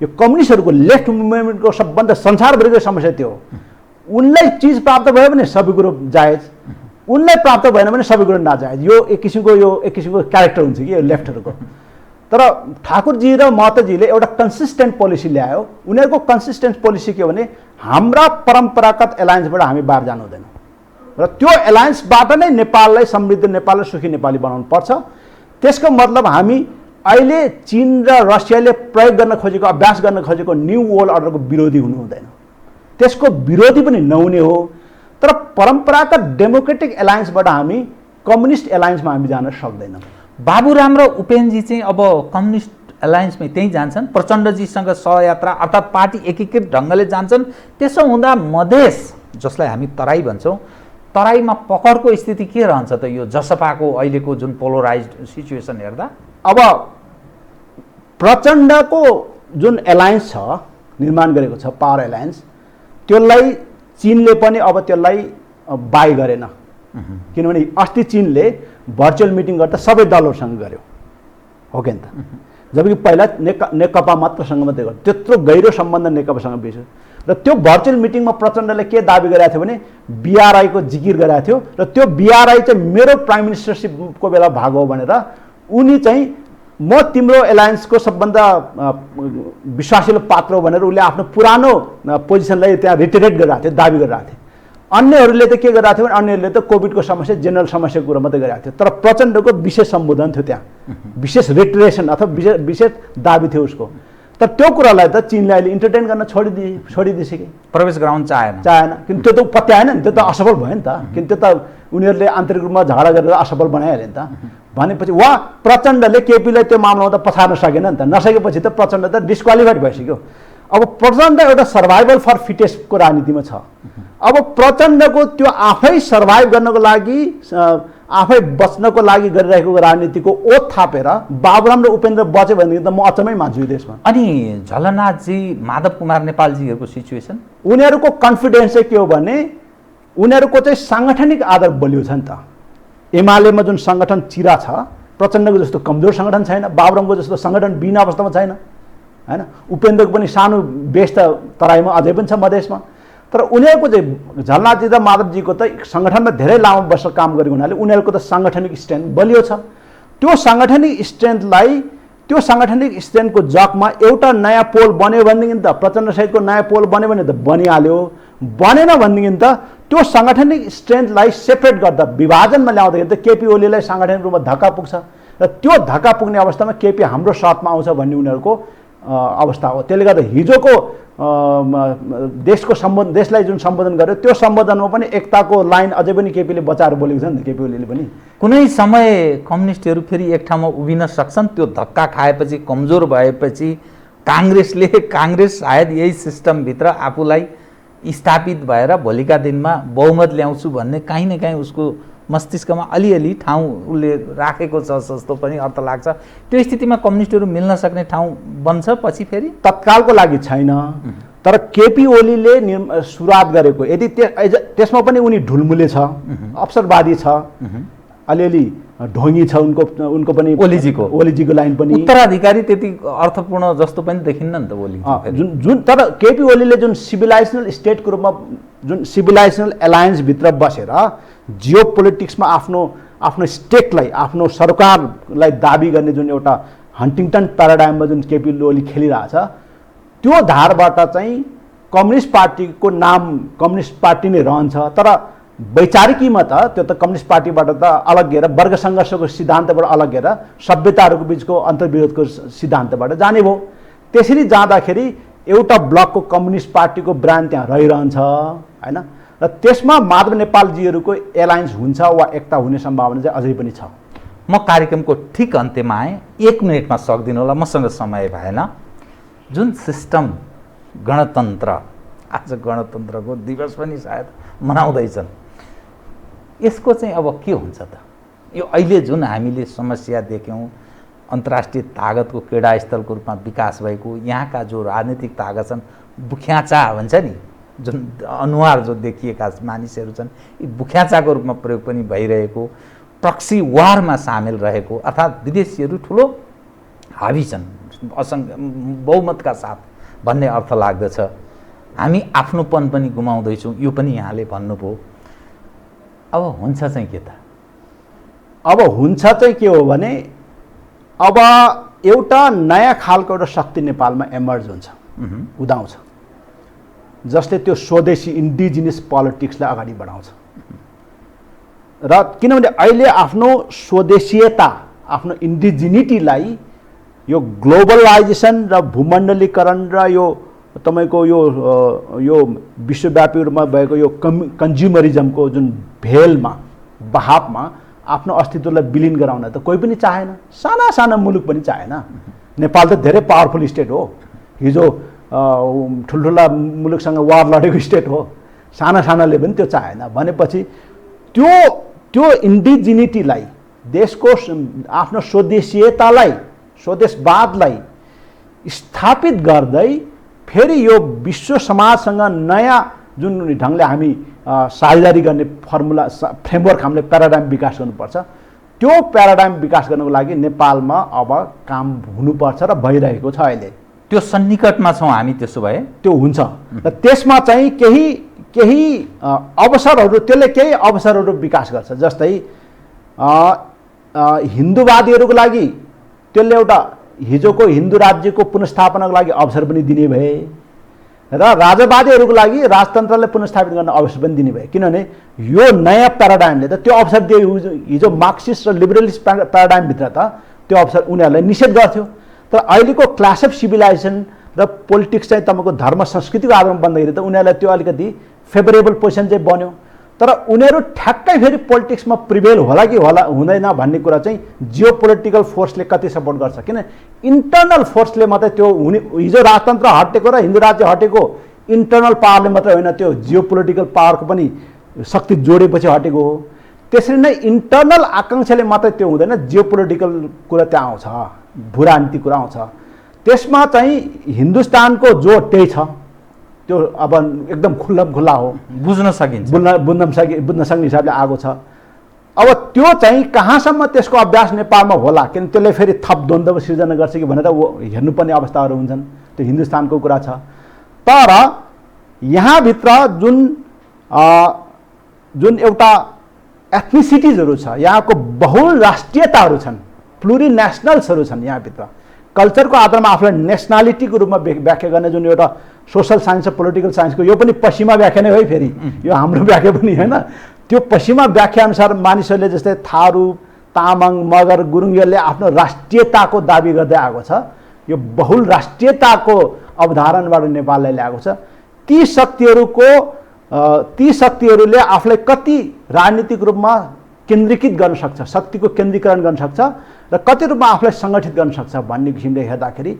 यो कम्युनिस्टहरूको लेफ्ट मुभमेन्टको सबभन्दा संसारभरिको समस्या त्यो हो। उनलाई चिज प्राप्त भयो भने सबै कुरो जायज, उनलाई प्राप्त भएन भने सबै कुरो नाजायज। यो एक किसिमको क्यारेक्टर हुन्छ कि यो लेफ्टहरूको। तर ठाकुरजी र महतोजीले एउटा कन्सिस्टेन्ट पोलिसी ल्यायो। उनीहरूको कन्सिस्टेन्ट पोलिसी के हो भने हाम्रा परम्परागत एलायन्सबाट हामी बाहिर जानु हुँदैन र त्यो एलायन्सबाट नै नेपाललाई समृद्ध नेपाल र सुखी नेपाली बनाउनु पर्छ। त्यसको मतलब हामी अहिले चीन र रसियाले प्रयोग गर्न खोजेको, अभ्यास गर्न खोजेको न्यू वर्ल्ड अर्डरको विरोधी हुनु हुँदैन, त्यसको विरोधी पनि नहुने हो। तर परम्परागत डेमोक्रेटिक एलायन्सबाट हामी कम्युनिस्ट एलायन्समा हामी जान सक्दैनौँ। बाबुराम र उपेन्द्रजी चाहिँ अब कम्युनिस्ट एलायन्समै त्यहीँ जान्छन्, प्रचण्डजीसँग सहयात्रा अर्थात् पार्टी एकीकृत ढङ्गले जान्छन्। त्यसो हुँदा मधेस, जसलाई हामी तराई भन्छौँ, तराईमा पकडको स्थिति के रहन्छ त? यो जसपाको अहिलेको जुन पोलराइज्ड सिचुएसन हेर्दा अब प्रचण्डको जुन एलायन्स छ, निर्माण गरेको छ पावर एलायन्स, त्यसलाई चीनले पनि अब त्यसलाई बाई गरेन। किनभने अस्ति चीनले भर्चुअल मिटिङ गर्दा सबै दलहरूसँग गर्यो, हो कि त? जबकि पहिला नेकपा मात्रसँग मात्रै गर्यो। त्यत्रो गहिरो सम्बन्ध नेकपासँग बेच्यो र त्यो भर्चुअल मिटिङमा प्रचण्डले के दाबी गरेको थियो भने बीआरआईको जिकिर गरेको थियो र त्यो बीआरआई चाहिँ मेरो प्राइम मिनिस्टरसिपको बेला भाग हो भनेर उनी चाहिँ म तिम्रो एलायन्सको सबभन्दा विश्वासिलो पात्र हो भनेर उसले आफ्नो पुरानो पोजिसनलाई त्यहाँ रिटेरेट गरिरहेको थियो, दाबी गरिरहेको थियो। अन्यहरूले त के गरिरहेको थियो भने अन्यहरूले त कोभिडको समस्या, जेनरल समस्याको कुरा मात्रै गरिरहेको थियो। तर प्रचण्डको विशेष सम्बोधन थियो त्यहाँ, विशेष रिटरेसन अथवा विशेष दाबी थियो उसको। तर त्यो कुरालाई त चीनले अहिले इन्टरटेन गर्न छोडिदिसके, प्रवेश गराउन चाहेन। किन त्यो त पत्याएन नि, त्यो त असफल भयो नि त। किन त्यो त उनीहरूले आन्तरिक रूपमा झगडा गरेर असफल बनाइहाल्यो नि त। भनेपछि वा प्रचण्डले केपीलाई त्यो मामलामा त पछार्न सकेन नि त। नसकेपछि त प्रचण्ड त डिस्क्वालिफाइड भइसक्यो। अब प्रचण्ड एउटा सर्भाइभल फर फिटेस्टको राजनीतिमा छ। अब प्रचण्डको त्यो आफै सर्भाइभ गर्नको लागि, आफै बच्नको लागि गरिरहेको राजनीतिको ओत थापेर बाबुराम र उपेन्द्र बच्यो भनेदेखि त म अचम्मै मान्छु यो देशमा। अनि झलनाथजी, माधव कुमार नेपालजीहरूको सिचुएसन, उनीहरूको कन्फिडेन्स चाहिँ के हो भने उनीहरूको चाहिँ साङ्गठनिक आधार बलियो छ नि त। एमालेमा जुन सङ्गठन चिरा छ, प्रचण्डको जस्तो कमजोर सङ्गठन छैन, बाबुरामको जस्तो सङ्गठन बिना अवस्थामा छैन हैन। उपेन्द्रको पनि सानो बेस त तराईमा अझै पनि छ मधेसमा। तर उनीहरूको चाहिँ झलनाथजी र माधवजीको त सङ्गठनमा धेरै लामो वर्ष काम गरेको हुनाले उनीहरूको त साङ्गठनिक स्ट्रेन्थ बलियो छ। त्यो साङ्गठनिक स्ट्रेन्थको जगमा एउटा नयाँ पोल बन्यो भनेदेखि त प्रचण्डसहितको नयाँ पोल बन्यो भने त बनिहाल्यो। बनेन भनेदेखि त त्यो साङ्गठनिक स्ट्रेन्थलाई सेपरेट गर्दा, विभाजनमा ल्याउँदाखेरि त केपी ओलीलाई साङ्गठनिक रूपमा धक्का पुग्छ र त्यो धक्का पुग्ने अवस्थामा केपी हाम्रो साथमा आउँछ भन्ने उनीहरूको अवस्था हो। त्यसले गर्दा हिजोको देशलाई जुन सम्बोधन गर्यो त्यो सम्बोधनमा पनि एकताको लाइन अझै पनि केपीले बचाएर बोलेको छ नि त। केपी ओलीले पनि कुनै समय कम्युनिस्टहरू फेरि एक ठाउँमा उभिन सक्छन्। त्यो धक्का खाएपछि, कमजोर भएपछि काङ्ग्रेस सायद यही सिस्टमभित्र आफूलाई स्थापित भएर भोलिका दिनमा बहुमत ल्याउँछु भन्ने काहीँ न काहीँ उसको मस्तिष्कमा अलिअलि ठाउँ उसले राखेको छ जस्तो पनि अर्थ लाग्छ। त्यो स्थितिमा कम्युनिस्टहरू मिल्न सक्ने ठाउँ बन्छ पछि फेरि? तत्कालको लागि छैन। तर केपी ओलीले सुरुवात गरेको, यदि त्यसमा पनि उनी ढुलमुले छ, अवसरवादी छ, अलिअलि ढोङ्गी छ उनको पनि, ओलीजीको लाइन पनि उत्तराधिकारी त्यति अर्थपूर्ण जस्तो पनि देखिन्न नि त ओली। जुन तर केपी ओलीले जुन सिभिलाइजेसनल स्टेटको रूपमा, जुन सिभिलाइजेसनल एलायन्सभित्र बसेर जियो पोलिटिक्समा आफ्नो स्टेटलाई, आफ्नो सरकारलाई दाबी गर्ने जुन एउटा हन्टिङटन प्याराडाइममा जुन केपी ओली खेलिरहेछ, त्यो धारबाट चाहिँ कम्युनिस्ट पार्टीको नाम कम्युनिस्ट पार्टी नै रहन्छ। तर वैचारिकीमा त त्यो त कम्युनिस्ट पार्टीबाट त अलग्गिएर, वर्ग सङ्घर्षको सिद्धान्तबाट अलग्गिएर सभ्यताहरूको बिचको अन्तर्विरोधको सिद्धान्तबाट जाने भयो। त्यसरी जाँदाखेरि एउटा ब्लकको कम्युनिस्ट पार्टीको ब्रान्ड त्यहाँ रहिरहन्छ हैन। र त्यसमा माधव नेपालजीहरूको एलायन्स हुन्छ वा एकता हुने सम्भावना चाहिँ अझै पनि छ। म कार्यक्रमको ठिक अन्त्यमा आएँ। 1 मिनटमा सक्दिनँ होला, मसँग समय भएन। जुन सिस्टम गणतन्त्र, आज गणतन्त्रको दिवस पनि सायद मनाउँदैछन्, यसको चाहिँ अब के हुन्छ त? यो अहिले जुन हामीले समस्या देख्यौँ, अन्तर्राष्ट्रिय तागतको क्रीडास्थलको रूपमा विकास भएको, यहाँका जो राजनीतिक तागत छन्, बुख्याचा भन्छ नि, जुन अनुहार जो देखिएका मानिसहरू छन्, यी बुख्याचाको रूपमा प्रयोग पनि भइरहेको, प्रक्सी वारमा सामेल रहेको, अर्थात् विदेशीहरू ठुलो हावी छन् बहुमतका साथ भन्ने अर्थ लाग्दछ। हामी आफ्नोपन पनि गुमाउँदैछौँ, यो पनि यहाँले भन्नुभयो। अब हुन्छ चाहिँ के त? अब हुन्छ चाहिँ के हो भने अब एउटा नयाँ खालको एउटा शक्ति नेपालमा एमर्ज हुन्छ, उदाउँछ, जसले त्यो स्वदेशी इन्डिजिनियस पोलिटिक्सलाई अगाडि बढाउँछ। र किनभने अहिले आफ्नो स्वदेशीयता, आफ्नो इन्डिजिनिटीलाई यो ग्लोबलाइजेसन र भूमण्डलीकरण र यो तपाईँको यो विश्वव्यापी रूपमा भएको यो कन्ज्युमरिजमको जुन भेलमा, बहावमा आफ्नो अस्तित्वलाई विलिन गराउन त कोही पनि चाहेन। साना साना मुलुक पनि चाहेन। नेपाल त धेरै पावरफुल स्टेट हो, हिजो ठुल्ठुला मुलुकसँग वार लडेको स्टेट हो, साना सानाले पनि त्यो चाहेन। भनेपछि त्यो इन्डिजिनिटीलाई, देशको आफ्नो स्वदेशीयतालाई, स्वदेशवादलाई स्थापित गर्दै फेरि यो विश्व समाजसँग नयाँ जुन ढङ्गले हामी साझेदारी गर्ने फर्मुला, फ्रेमवर्क, हामीले प्याराडाइम विकास गर्नुपर्छ। त्यो प्याराडाइम विकास गर्नको लागि नेपालमा अब काम हुनुपर्छ र भइरहेको छ। अहिले त्यो सन्निकटमा छौँ हामी। त्यसो भए त्यो हुन्छ र त्यसमा चाहिँ केही अवसरहरू, त्यसले केही अवसरहरू विकास गर्छ। जस्तै हिन्दूवादीहरूको लागि त्यसले एउटा हिजोको हिन्दू राज्यको पुनर्स्थापनाको लागि अवसर पनि दिने भए र राजावादीहरूको लागि राजतन्त्रलाई पुनर्स्थापित गर्न अवसर पनि दिने भए। किनभने यो नयाँ प्याराडाइमले त त्यो अवसर दियो। हिजो मार्क्सिस्ट र लिबरलिस्ट प्याराडाइमभित्र त त्यो अवसर उनीहरूलाई निषेध गर्थ्यो। तर अहिलेको क्लास अफ सिभिलाइजेसन र पोलिटिक्स चाहिँ तपाईँको धर्म संस्कृतिको आधारमा बन्दाखेरि त उनीहरूलाई त्यो अलिकति फेभरेबल पोजिसन चाहिँ बन्यो। तर उनीहरू ठ्याक्कै फेरि पोलिटिक्समा प्रिभेल होला कि होला हुँदैन भन्ने कुरा चाहिँ जियो पोलिटिकल फोर्सले कति सपोर्ट गर्छ, किन इन्टरनल फोर्सले मात्रै त्यो हुने, हिजो राजतन्त्र हटेको र हिन्दू राज्य हटेको इन्टरनल पावरले मात्रै होइन, त्यो जियो पोलिटिकल पावरको पनि शक्ति जोडेपछि हटेको हो। त्यसरी नै इन्टरनल आकाङ्क्षाले मात्रै त्यो हुँदैन, जियो पोलिटिकल कुरा त्यहाँ आउँछ, भू राजनीति कुरा आउँछ। त्यसमा चाहिँ हिन्दुस्तानको जो त्यही छ, त्यो अब एकदम खुल्ला हो, बुझ्न सकिन्छ, बुझ्न सक्ने हिसाबले आएको छ। अब त्यो चाहिँ कहाँसम्म त्यसको अभ्यास नेपालमा होला, किन त्यसले फेरि थप द्वन्द्व सिर्जना गर्छ कि भनेर हेर्नुपर्ने अवस्थाहरू हुन्छन्, त्यो हिन्दुस्तानको कुरा छ। तर यहाँभित्र जुन एउटा एथनिसिटिजहरू छ, यहाँको बहुल राष्ट्रियताहरू छन्, प्लुरिनेसनल्सहरू छन् यहाँभित्र, कल्चरको आधारमा आफूलाई नेसनालिटीको रूपमा व्याख्या गर्ने जुन एउटा सोसल साइन्स र पोलिटिकल साइन्सको, यो पनि पश्चिमा व्याख्या नै हो है, फेरि यो हाम्रो व्याख्या पनि होइन। त्यो पश्चिमा व्याख्याअनुसार मानिसहरूले जस्तै थारू, तामाङ, मगर, गुरुङहरूले आफ्नो राष्ट्रियताको दाबी गर्दै आएको छ। यो बहुल राष्ट्रियताको अवधारणाबाट नेपाललाई ल्याएको छ। ती शक्तिहरूले आफूलाई कति राजनीतिक रूपमा केन्द्रीकृत गर्न सक्छ, शक्तिको केन्द्रीकरण गर्न सक्छ र कति रूपमा आफूलाई सङ्गठित गर्न सक्छ भन्ने किसिमले हेर्दाखेरि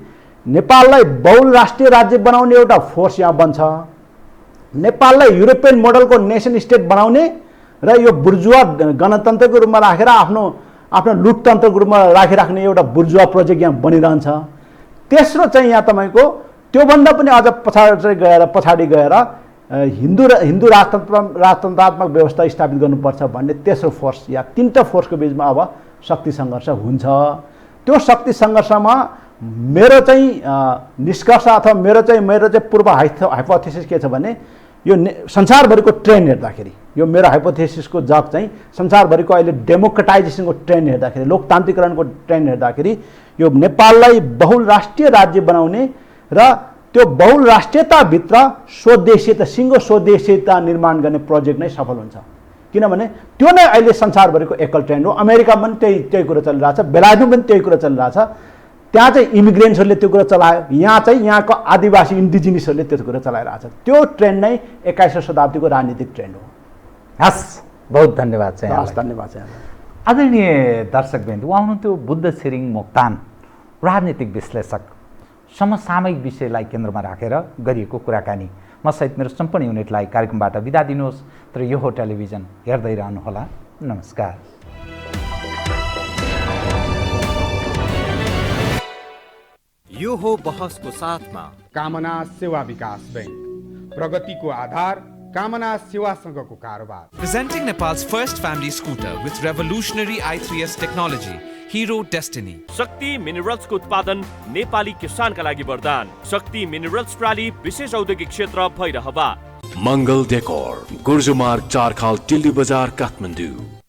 नेपाललाई बहुराष्ट्रिय राज्य बनाउने एउटा फोर्स यहाँ बन्छ। नेपाललाई युरोपियन मोडलको नेसन स्टेट बनाउने र यो बुर्जुवा गणतन्त्रको रूपमा राखेर आफ्नो लुटतन्त्रको रूपमा राखिराख्ने एउटा बुर्जुवा प्रोजेक्ट यहाँ बनिरहन्छ। तेस्रो चाहिँ यहाँ तपाईँको त्योभन्दा पनि अझ पछाडि गएर हिन्दू राजतन्त्रात्मक व्यवस्था स्थापित गर्नुपर्छ भन्ने तेस्रो फोर्स, या तीनटा फोर्सको बिचमा अब शक्ति सङ्घर्ष हुन्छ। त्यो शक्ति सङ्घर्षमा मेरो चाहिँ निष्कर्ष अथवा मेरो चाहिँ पूर्व हाइपोथेसिस के छ भने, यो संसारभरिको ट्रेन्ड हेर्दाखेरि, यो मेरो हाइपोथेसिसको जग चाहिँ संसारभरिको अहिले डेमोक्रेटाइजेसनको ट्रेन्ड हेर्दाखेरि, लोकतान्त्रिकरणको ट्रेन्ड हेर्दाखेरि यो नेपाललाई बहुराष्ट्रिय राज्य बनाउने र त्यो बहुराष्ट्रियताभित्र स्वदेशीयता, सिङ्गो स्वदेशीयता निर्माण गर्ने प्रोजेक्ट नै सफल हुन्छ। किनभने त्यो नै अहिले संसारभरिको एकल ट्रेन्ड हो। अमेरिकामा पनि त्यही कुरा चलिरहेछ, बेलायतमा पनि त्यही कुरा चलिरहेछ। त्यहाँ चाहिँ इमिग्रेन्ट्सहरूले त्यो कुरा चलायो, यहाँ चाहिँ यहाँको आदिवासी इन्डिजिनियसहरूले त्यो कुरा चलाइरहेछ। त्यो ट्रेन्ड नै 21औं शताब्दीको राजनीतिक ट्रेन्ड हो। हस्, बहुत धन्यवाद चाहिँ। हस्, धन्यवाद चाहिँ। आदरणीय दर्शकवृन्द, उहाँ हुनुहुन्थ्यो बुद्ध छिरिङ मोक्तान, राजनीतिक विश्लेषक। समसामयिक विषयलाई केन्द्रमा राखेर गरिएको कुराकानी। म सहित मेरो सम्पूर्ण युनिटलाई कार्यक्रमबाट बिदा दिनुहोस्, तर यो हो टेलिभिजन, हेर्दै रहनुहोला। नमस्कार। यो हो बहसको साथमा कामना सेवा विकास बैंक, प्रगतिको आधार कामना सेवासँगको कारोबार। Presenting Nepal's first family scooter with revolutionary i3s technology, Hero Destiny. शक्ति मिनरल्सको उत्पादन नेपाली किसानका लागि वरदान। शक्ति मिनरल्स प्रणाली विशेष औद्योगिक क्षेत्र भैरहवा। मङ्गल डेकोर, गुर्जुमार्ग 4 खाल टिल्ली बजार काठमाडौँ।